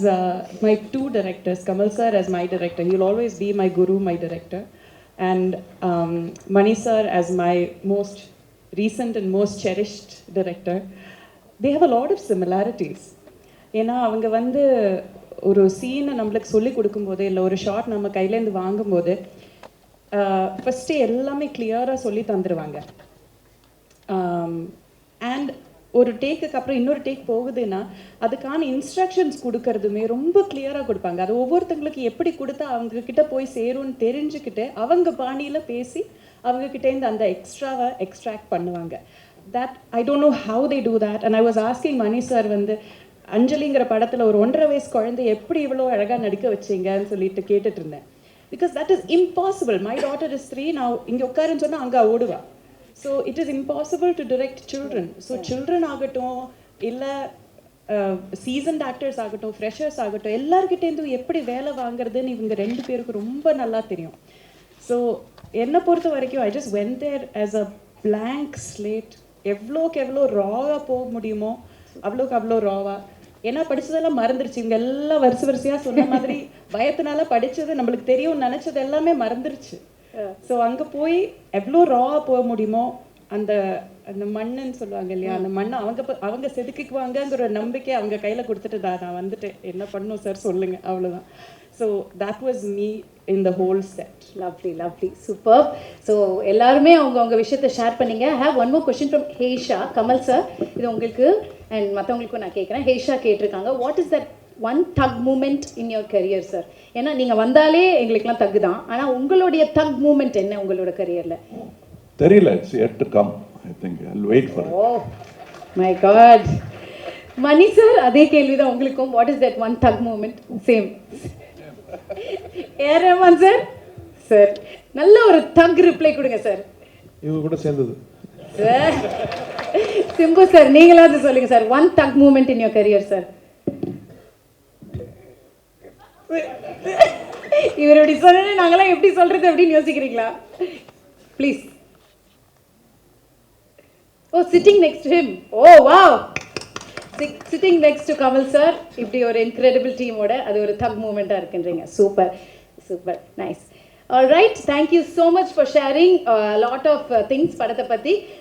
Speaker 3: my two directors, Kamal sir as my director, he will always be my guru, my director, and Mani sir as my most recent and most cherished director. They have a lot of similarities. ஏன்னா அவங்க வந்து ஒரு சீனை நம்மளுக்கு சொல்லி கொடுக்கும்போது, இல்லை ஒரு ஷாட் நம்ம கையிலேருந்து வாங்கும்போது ஃபஸ்ட்டு எல்லாமே கிளியராக சொல்லி தந்துடுவாங்க. அண்ட் ஒரு டேக்குக்கு அப்புறம் இன்னொரு டேக் போகுதுன்னா அதுக்கான இன்ஸ்ட்ரக்ஷன்ஸ் கொடுக்கறதுமே ரொம்ப கிளியராக கொடுப்பாங்க. அது ஒவ்வொருத்தங்களுக்கு எப்படி கொடுத்தா அவங்கக்கிட்ட போய் சேரும்னு தெரிஞ்சுக்கிட்டு அவங்க பாணியில் பேசி அவங்கக்கிட்டேருந்து அந்த எக்ஸ்ட்ராவை எக்ஸ்ட்ராக்ட் பண்ணுவாங்க. that I don't know how they do that. And I was asking Mani sir வந்து அஞ்சலிங்கிற படத்தில் ஒரு 1.5 வயசு குழந்தை எப்படி இவ்வளோ அழகாக நடிக்க வச்சிங்கன்னு சொல்லிட்டு கேட்டுட்டு இருந்தேன். Because that is impossible. My daughter is 3. நான் இங்கே உட்காருன்னு சொன்னால் அங்கே ஓடுவா. So it is impossible to direct children. So children ஆகட்டும், இல்லை சீசன்ட் ஆக்டர்ஸ் ஆகட்டும், ஃப்ரெஷர்ஸ் ஆகட்டும், எல்லாருக்கிட்டேருந்தும் எப்படி வேலை வாங்குறதுன்னு இவங்க 2 பேருக்கு ரொம்ப நல்லா தெரியும். ஸோ என்னை பொறுத்த வரைக்கும் I just went there as a blank slate. எவ்வளோக்கு எவ்வளோ ராவாக போக முடியுமோ அவ்வளோக்கு அவ்வளோ ராவாக. ஏன்னா படித்ததெல்லாம் மறந்துருச்சு. இவங்க எல்லாம் வரிசையாக சொன்ன மாதிரி பயத்தினால படித்தது நம்மளுக்கு தெரியும் நினச்சது எல்லாமே மறந்துருச்சு. ஸோ அங்கே போய் எவ்வளோ ராவாக போக முடியுமோ அந்த அந்த மண்ணுன்னு சொல்லுவாங்க இல்லையா, அந்த மண்ணை அவங்க செதுக்கிக்குவாங்கங்கிற ஒரு நம்பிக்கை அவங்க கையில் கொடுத்துட்டு நான் வந்துட்டு என்ன பண்ணணும் சார் சொல்லுங்கள், அவ்வளோதான். So that was me in the whole set.
Speaker 8: Lovely, lovely, superb. So எல்லாருமே அவங்க விஷயத்தை ஷேர் பண்ணீங்க. I have one more question from Hesha. Kamal sir, இது உங்களுக்கு and மற்றவங்களுக்கும் நான் கேட்குறேன். ஹேஷா கேட்டிருக்காங்க, what is that one thug moment in your career sir? ஏன்னா நீங்கள் வந்தாலே எங்களுக்குலாம் தகு தான், ஆனால் உங்களுடைய தக் மூமெண்ட் என்ன உங்களோட கரியரில்?
Speaker 7: தெரியல, it's yet to come. I think I'll wait for it.
Speaker 8: Oh my god. Mani sir அதே கேள்வி தான் உங்களுக்கும். what is that one thug moment? Same. Rahman sir, sir நல்ல ஒரு தக் ரிப்ளை கொடுங்க சார்.
Speaker 5: இவங்க கூட சேர்ந்தது
Speaker 8: சார். சிம்பு சார் நீங்களாவது சொல்லுங்க sir, one thug moment in your career sir. இவர் எப்படி சொன்ன நாங்களாம் எப்படி சொல்றது அப்படின்னு யோசிக்கிறீங்களா? Please. Oh, sitting next him. Oh wow, sitting next to Kamal sir. இப்படி ஒரு இன்க்ரெடிபிள் டீமோட அது ஒரு தக் மூமெண்ட்டாக இருக்குன்றீங்க. Super super, nice. All right, thank you so much for sharing lot of things படத்தை பற்றி.